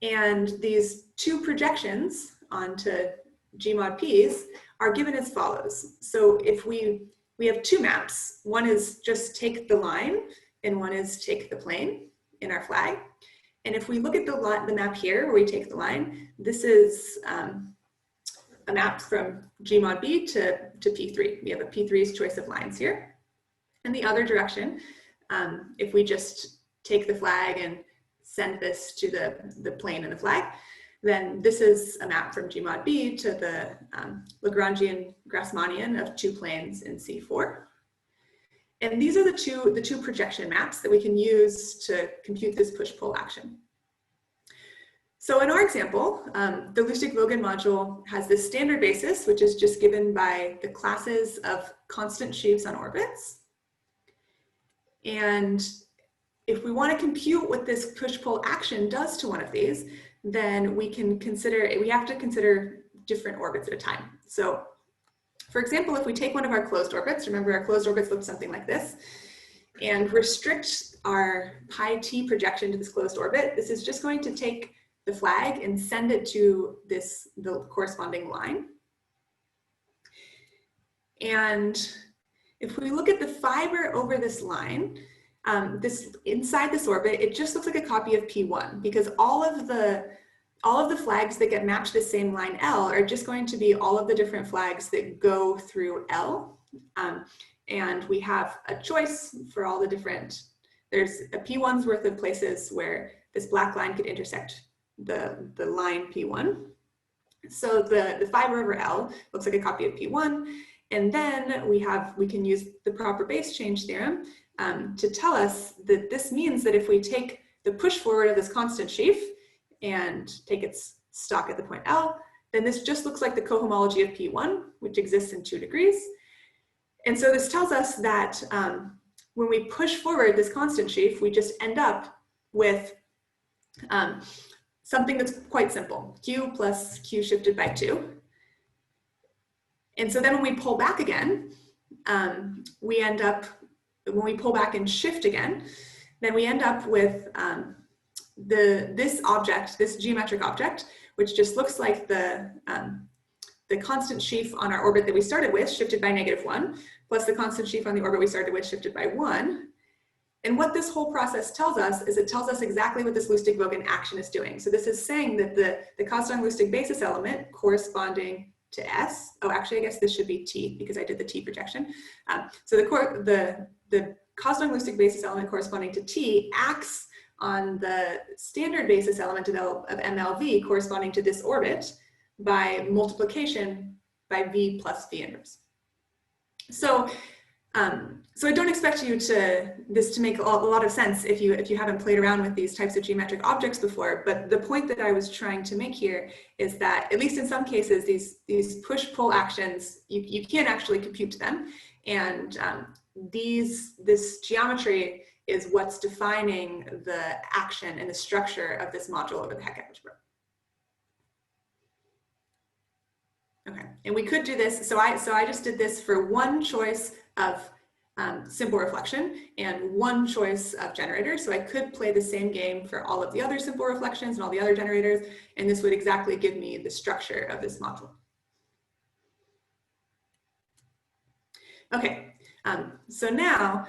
B: and these two projections onto G mod P's are given as follows. So if we have two maps, one is just take the line, and one is take the plane in our flag. And if we look at the map here where we take the line, this is a map from G mod B to P3. We have a P3's choice of lines here. And the other direction, if we just take the flag and send this to the plane and the flag, then this is a map from G mod B to the Lagrangian Grassmannian of two planes in C4. And these are the two projection maps that we can use to compute this push-pull action. So in our example, the Lusztig-Vogan module has this standard basis, which is just given by the classes of constant sheaves on orbits. And if we want to compute what this push-pull action does to one of these, then we have to consider different orbits at a time. So for example, if we take one of our closed orbits, remember our closed orbits look something like this, and restrict our pi t projection to this closed orbit, this is just going to take the flag and send it to the corresponding line. And if we look at the fiber over this line, inside this orbit, it just looks like a copy of P1, because all of the flags that get matched to the same line L are just going to be all of the different flags that go through L. And we have a choice for all the different, there's a P1's worth of places where this black line could intersect the line P1. So the fiber over L looks like a copy of P1. And then we can use the proper base change theorem to tell us that this means that if we take the push forward of this constant sheaf and take its stock at the point L, then this just looks like the cohomology of P1, which exists in 2 degrees. And so this tells us that when we push forward this constant sheaf, we just end up with something that's quite simple, Q plus Q shifted by 2. And so then when we pull back again, when we pull back and shift again, then we end up with this object, this geometric object, which just looks like the constant sheaf on our orbit that we started with, shifted by -1, plus the constant sheaf on the orbit we started with, shifted by 1. And what this whole process tells us is it tells us exactly what this Lusztig-Vogan action is doing. So this is saying that the Coston-Lusztig basis element corresponding to S, oh, actually, I guess this should be T because I did the T projection. So the Coston-Lusztig basis element corresponding to T acts on the standard basis element of MLV corresponding to this orbit by multiplication by V plus V inverse. So I don't expect you this to make a lot of sense if you haven't played around with these types of geometric objects before, but the point that I was trying to make here is that, at least in some cases, these push-pull actions, you can't actually compute them, and this geometry is what's defining the action and the structure of this module over the Hecke algebra. Okay, and we could do this, so I just did this for one choice of simple reflection and one choice of generator. So I could play the same game for all of the other simple reflections and all the other generators, and this would exactly give me the structure of this module. Okay, so now,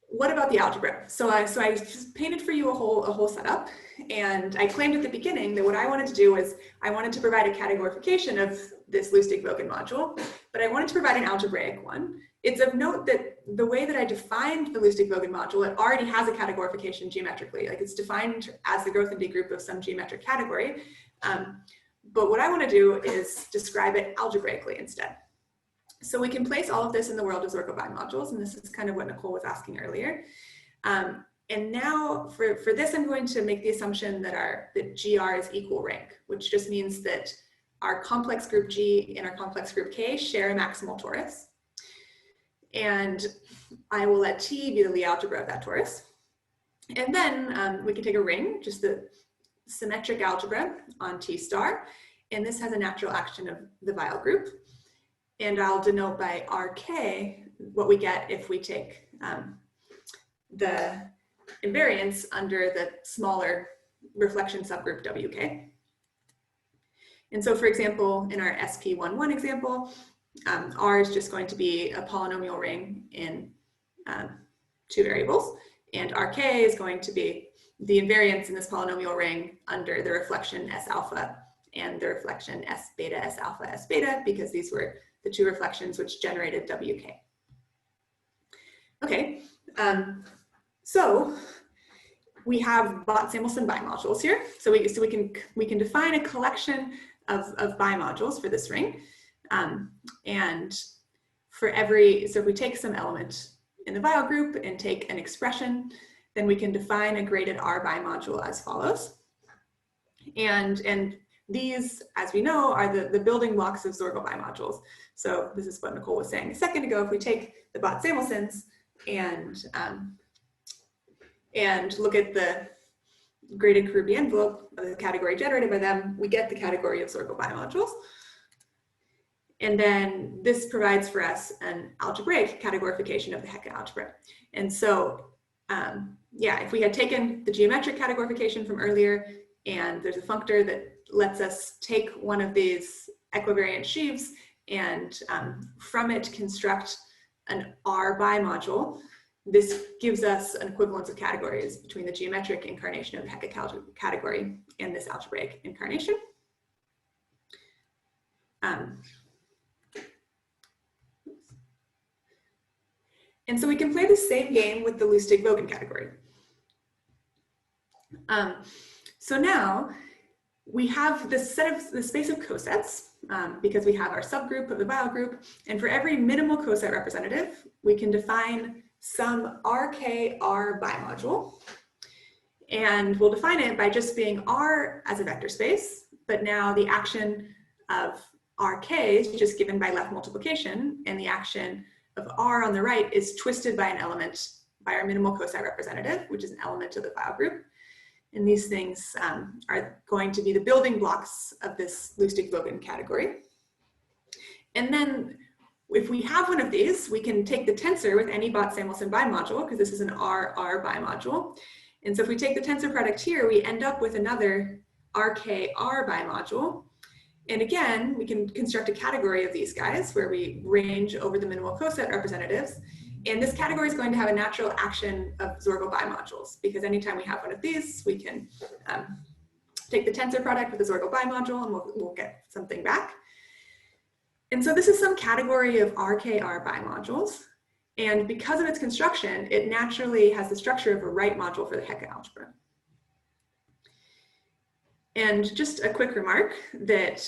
B: what about the algebra? So I just painted for you a whole setup, and I claimed at the beginning that what I wanted to do was I wanted to provide a categorification of this Lusztig-Vogan module, but I wanted to provide an algebraic one. It's of note that the way that I defined the Lusztig-Vogan module, it already has a categorification geometrically. Like, it's defined as the growth and group of some geometric category. But what I want to do is describe it algebraically instead. So we can place all of this in the world of Soergel bimodules, and this is kind of what Nicole was asking earlier. And now for this, I'm going to make the assumption that GR is equal rank, which just means that our complex group G and our complex group K share a maximal torus. And I will let T be the Lie algebra of that torus. And then we can take a ring, just the symmetric algebra on T star. And this has a natural action of the Weil group. And I'll denote by RK what we get if we take the invariance under the smaller reflection subgroup WK. And so, for example, in our SP11 example, R is just going to be a polynomial ring in 2 variables, and RK is going to be the invariance in this polynomial ring under the reflection S alpha and the reflection S beta, S alpha, S beta, because these were the 2 reflections which generated WK. Okay, so we have Bott-Samuelson bimodules here. So we can define a collection of bimodules for this ring. And for so if we take some element in the Weil group and take an expression, then we can define a graded R bimodule as follows. And these, as we know, are the building blocks of Soergel bimodules. So this is what Nicole was saying a second ago. If we take the Bott-Samuelsons and look at the graded Karoubi envelope of the category generated by them, we get the category of Soergel bimodules. And then this provides for us an algebraic categorification of the Hecke algebra. And so, yeah, if we had taken the geometric categorification from earlier, and there's a functor that lets us take one of these equivariant sheaves and from it construct an R bimodule, this gives us an equivalence of categories between the geometric incarnation of the Hecke category and this algebraic incarnation. And so we can play the same game with the Lusztig-Vogan category. So now we have the space of cosets because we have our subgroup of the Weil group, and for every minimal coset representative, we can define some RK-R bimodule, and we'll define it by just being R as a vector space, but now the action of RK is just given by left multiplication, and the action of R on the right is twisted by an element by our minimal coset representative, which is an element of the Weil group. And these things are going to be the building blocks of this Lusztig-Vogan category. And then if we have one of these, we can take the tensor with any Bott-Samuelson bimodule, because this is an R-R bimodule. And so if we take the tensor product here, we end up with another RK-R bimodule. And again, we can construct a category of these guys where we range over the minimal coset representatives. And this category is going to have a natural action of Soergel bimodules, because anytime we have one of these, we can take the tensor product with the Soergel bimodule and we'll get something back. And so this is some category of RK-R bimodules. And because of its construction, it naturally has the structure of a right module for the Hecke algebra. And just a quick remark that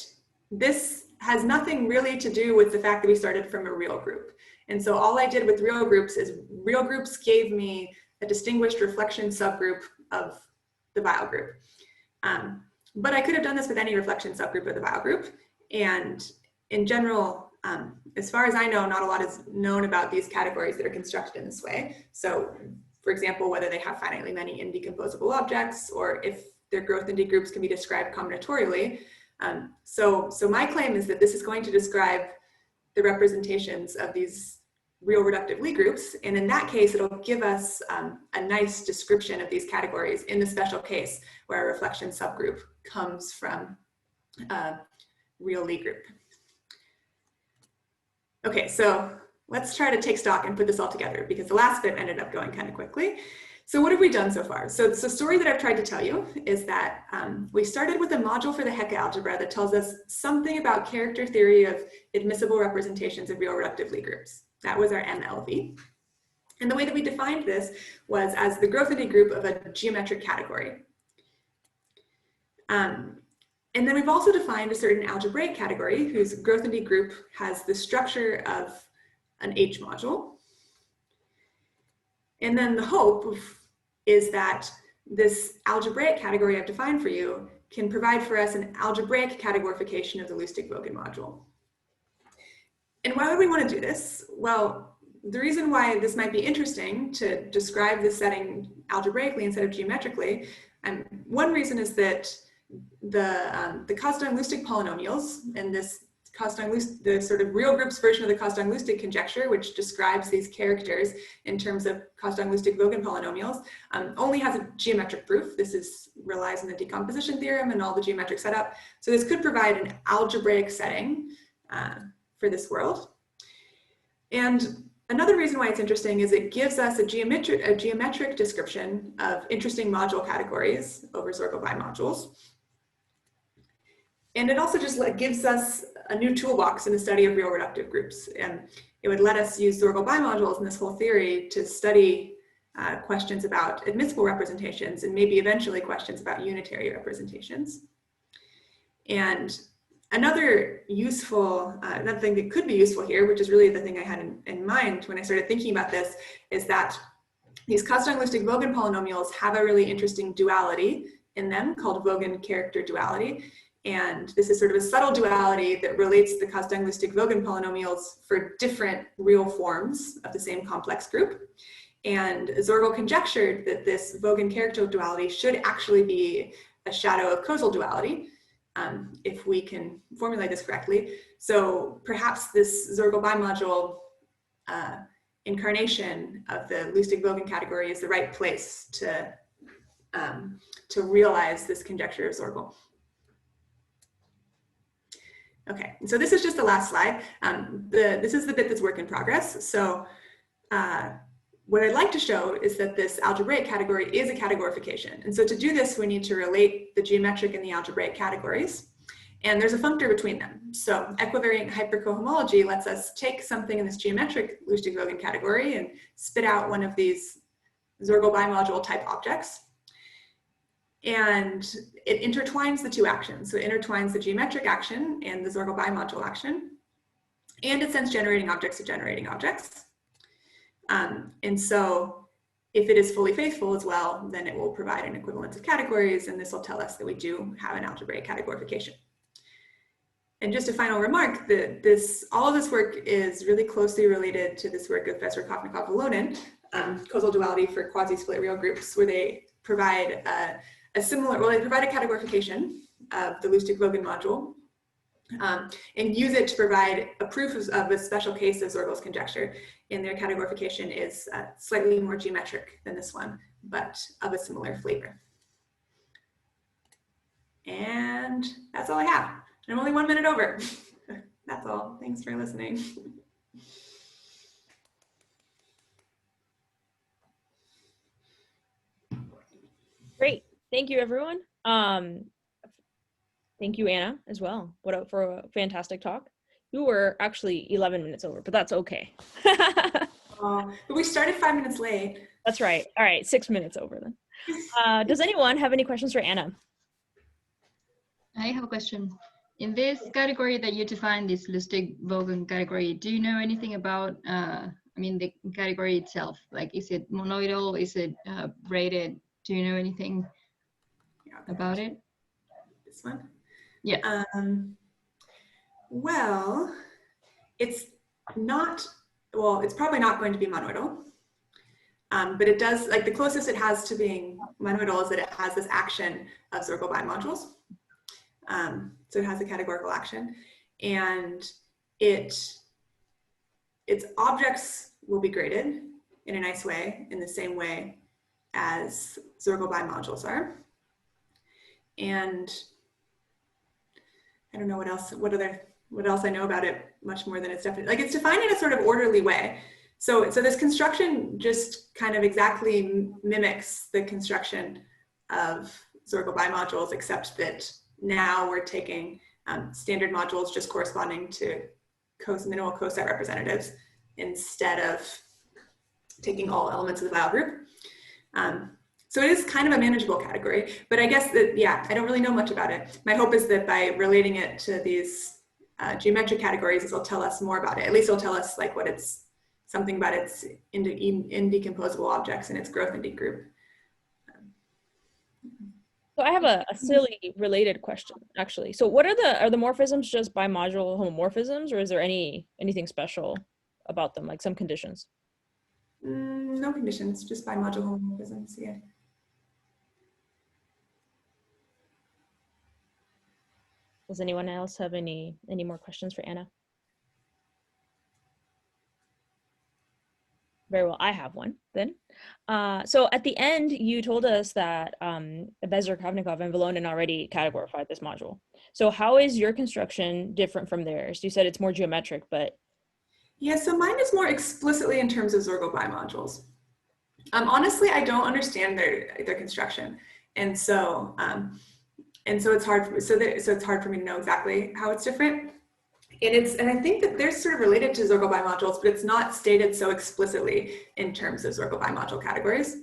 B: this has nothing really to do with the fact that we started from a real group. And so all I did with real groups is real groups gave me a distinguished reflection subgroup of the Weil group. But I could have done this with any reflection subgroup of the Weil group. And in general, as far as I know, not a lot is known about these categories that are constructed in this way. So for example, whether they have finitely many indecomposable objects, or if their growth and degroups can be described combinatorially. So my claim is that this is going to describe the representations of these real reductive Lie groups, and in that case, it'll give us a nice description of these categories in the special case where a reflection subgroup comes from a real Lie group. Okay, so let's try to take stock and put this all together, because the last bit ended up going kind of quickly. So what have we done so far? So the story that I've tried to tell you is that we started with a module for the Hecke algebra that tells us something about character theory of admissible representations of real reductive Lie groups. That was our MLV. And the way that we defined this was as the growth group of a geometric category. And then we've also defined a certain algebraic category whose growth group has the structure of an H module. And then the hope is that this algebraic category I've defined for you can provide for us an algebraic categorification of the Lusztig-Vogan module. And why would we want to do this? Well, the reason why this might be interesting to describe the setting algebraically instead of geometrically, one reason is that the Categorification polynomials and this the sort of real groups version of the Categorification conjecture, which describes these characters in terms of Lusztig-Vogan polynomials, only has a geometric proof. This relies on the decomposition theorem and all the geometric setup. So this could provide an algebraic setting for this world. And another reason why it's interesting is it gives us a geometric description of interesting module categories over Soergel bimodules. And it also just gives us a new toolbox in the study of real reductive groups. And it would let us use Soergel bimodules and this whole theory to study questions about admissible representations and maybe eventually questions about unitary representations. And another thing that could be useful here, which is really the thing I had in mind when I started thinking about this, is that these Lusztig-Vogan polynomials have a really interesting duality in them called Vogan character duality. And this is sort of a subtle duality that relates the Lusztig-Vogan polynomials for different real forms of the same complex group. And Soergel conjectured that this Vogan character duality should actually be a shadow of causal duality, if we can formulate this correctly. So perhaps this Soergel bimodule incarnation of the Lusztig-Vogan category is the right place to realize this conjecture of Soergel. Okay, so this is just the last slide. This is the bit that's work in progress. So what I'd like to show is that this algebraic category is a categorification. And so to do this, we need to relate the geometric and the algebraic categories. And there's a functor between them. So equivariant hypercohomology lets us take something in this geometric Lusztig-Vogan category and spit out one of these Soergel bimodule type objects. And it intertwines the two actions. So it intertwines the geometric action and the Soergel bimodule action. And it sends generating objects to generating objects. And so if it is fully faithful as well, then it will provide an equivalence of categories, and this will tell us that we do have an algebraic categorification. And just a final remark, that all of this work is really closely related to this work of Professor Kofnikov-Volonin, causal duality for quasi-split real groups, where they provide they provide a categorification of the Lusztig-Vogan module and use it to provide a proof of a special case of Soergel's conjecture. And their categorification is slightly more geometric than this one, but of a similar flavor. And that's all I have. I'm only 1 minute over. That's all. Thanks for listening.
A: Great. Thank you, everyone. Thank you, Anna, as well. For a fantastic talk. You were actually 11 minutes over, but that's okay.
B: But we started 5 minutes late.
A: That's right. All right, 6 minutes over then. Does anyone have any questions for Anna?
D: I have a question. In this category that you define, this Lusztig-Vogan category, do you know anything about, the category itself? Like, is it monoidal? Is it braided? Do you know anything about it?
B: This one?
D: Yeah.
B: Well, it's probably not going to be monoidal. But it does, the closest it has to being monoidal is that it has this action of Soergel bimodules. So it has a categorical action, and its objects will be graded in a nice way, in the same way as Soergel bimodules are. And I don't know what else, what other what else I know about it much more than it's definite. Like it's defined in a sort of orderly way. So this construction just kind of exactly mimics the construction of Soergel bimodules, except that now we're taking standard modules just corresponding to minimal coset representatives instead of taking all elements of the file group. So it is kind of a manageable category, but I guess that, yeah, I don't really know much about it. My hope is that by relating it to these geometric categories, it'll tell us more about it. At least it'll tell us like what it's, something about its indecomposable objects and its growth in D group.
A: So I have a silly related question, actually. So what are the morphisms just bimodule homomorphisms, or is there anything special about them, like some conditions?
B: No conditions, just bimodule homomorphisms, yeah.
A: Does anyone else have any more questions for Anna? Very well, I have one then. So at the end, you told us that Bezer-Kravnikov and Valonin already categorified this module. So how is your construction different from theirs? You said it's more geometric, but.
B: Yeah, so mine is more explicitly in terms of Soergel bimodules. Honestly, I don't understand their construction. And so it's hard for me, so it's hard for me to know exactly how it's different. And I think that they're sort of related to Soergel bimodules, but it's not stated so explicitly in terms of Soergel bimodule categories.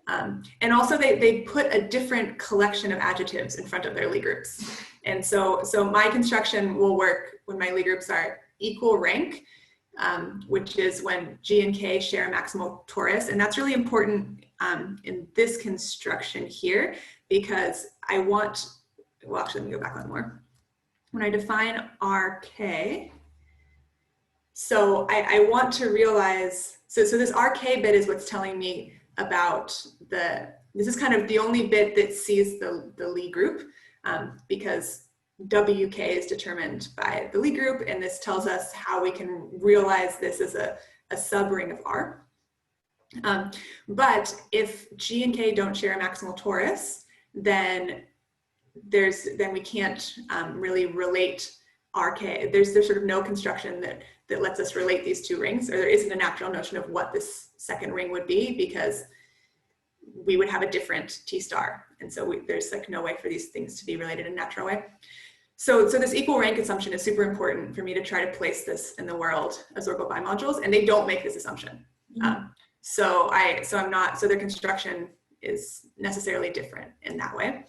B: And also they put a different collection of adjectives in front of their Lie groups. And so my construction will work when my Lie groups are equal rank, which is when G and K share a maximal torus. And that's really important in this construction here, because I want, well, actually, let me go back one more. When I define RK, so I want to realize, so this RK bit is what's telling me about this is kind of the only bit that sees the Lie group, because WK is determined by the Lie group, and this tells us how we can realize this as a subring of R. But if G and K don't share a maximal torus, then we can't really relate RK. There's sort of no construction that lets us relate these two rings, or there isn't a natural notion of what this second ring would be, because we would have a different T star. And so there's like no way for these things to be related in a natural way. So this equal rank assumption is super important for me to try to place this in the world of Soergel bimodules, and they don't make this assumption. So their construction is necessarily different in that way.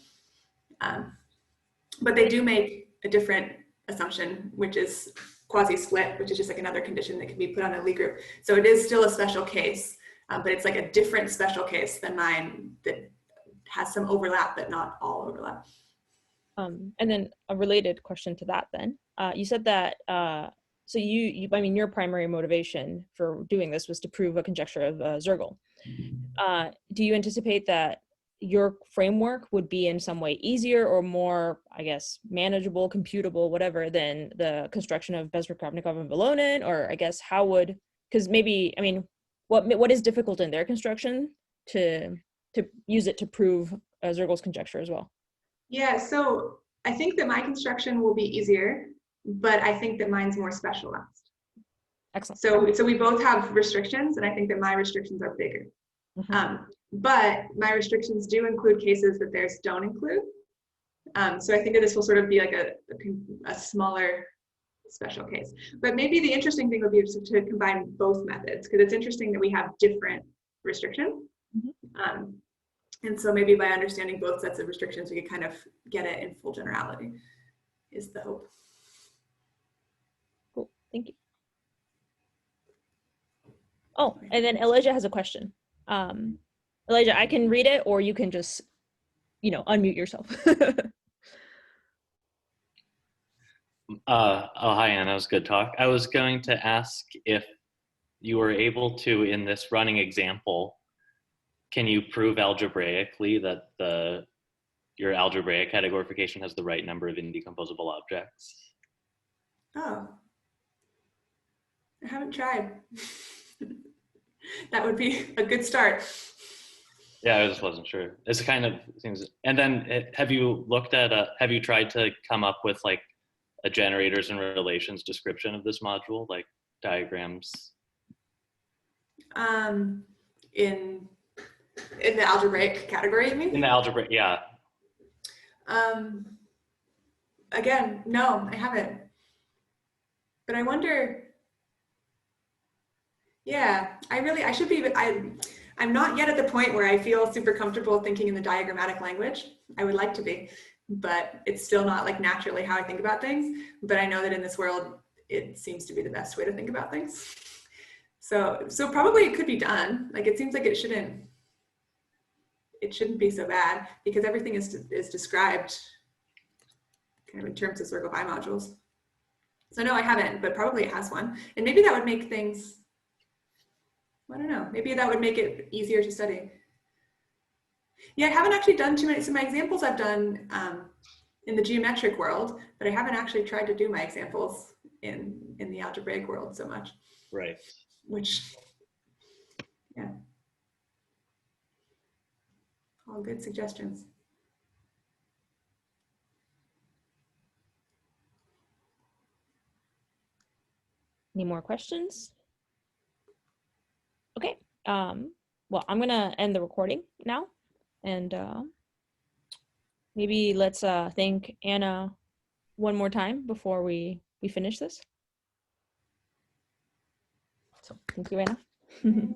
B: But they do make a different assumption, which is quasi-split, which is just like another condition that can be put on a Lie group. So it is still a special case, but it's like a different special case than mine that has some overlap, but not all overlap.
A: And then a related question to that then. You said that, so I mean, your primary motivation for doing this was to prove a conjecture of Soergel. Do you anticipate that your framework would be in some way easier or more, I guess, manageable, computable, whatever, than the construction of Bezer-Kravnikov and Valonin? Or I guess how would, because maybe, I mean, what is difficult in their construction to use it to prove Soergel's conjecture as well?
B: Yeah, so I think that my construction will be easier, but I think that mine's more specialized.
A: Excellent.
B: So we both have restrictions, and I think that my restrictions are bigger.
A: Mm-hmm.
B: But my restrictions do include cases that theirs don't include. So I think that this will sort of be like a smaller special case. But maybe the interesting thing would be to combine both methods, because it's interesting that we have different restrictions. Mm-hmm. And so maybe by understanding both sets of restrictions, we could kind of get it in full generality, is the hope.
A: Cool, thank you. Oh, and then Elijah has a question. Elijah, I can read it, or you can just, unmute yourself.
E: Hi, Anna. It was good talk. I was going to ask if you were able to, in this running example, can you prove algebraically that your algebraic categorification has the right number of indecomposable objects?
B: Oh, I haven't tried. That would be a good start.
E: Yeah, I just wasn't sure. It's kind of things. And then have you looked at, have you tried to come up with like a generators and relations description of this module, like diagrams?
B: In the algebraic category, you mean?
E: In the algebra, yeah.
B: Again, no, I haven't. But I wonder, yeah, I should be, I'm not yet at the point where I feel super comfortable thinking in the diagrammatic language. I would like to be, but it's still not like naturally how I think about things. But I know that in this world, it seems to be the best way to think about things. So probably it could be done. Like, it seems like it shouldn't be so bad because everything is described kind of in terms of Soergel bimodules. So no, I haven't, but probably it has one. And maybe that would make things, I don't know, maybe that would make it easier to study. Yeah, I haven't actually done too many, so my examples I've done in the geometric world, but I haven't actually tried to do my examples in the algebraic world so much.
E: Right.
B: Which, yeah. All good suggestions.
A: Any more questions? Okay. Well, I'm gonna end the recording now, and maybe let's thank Anna one more time before we finish this. So thank you, Anna.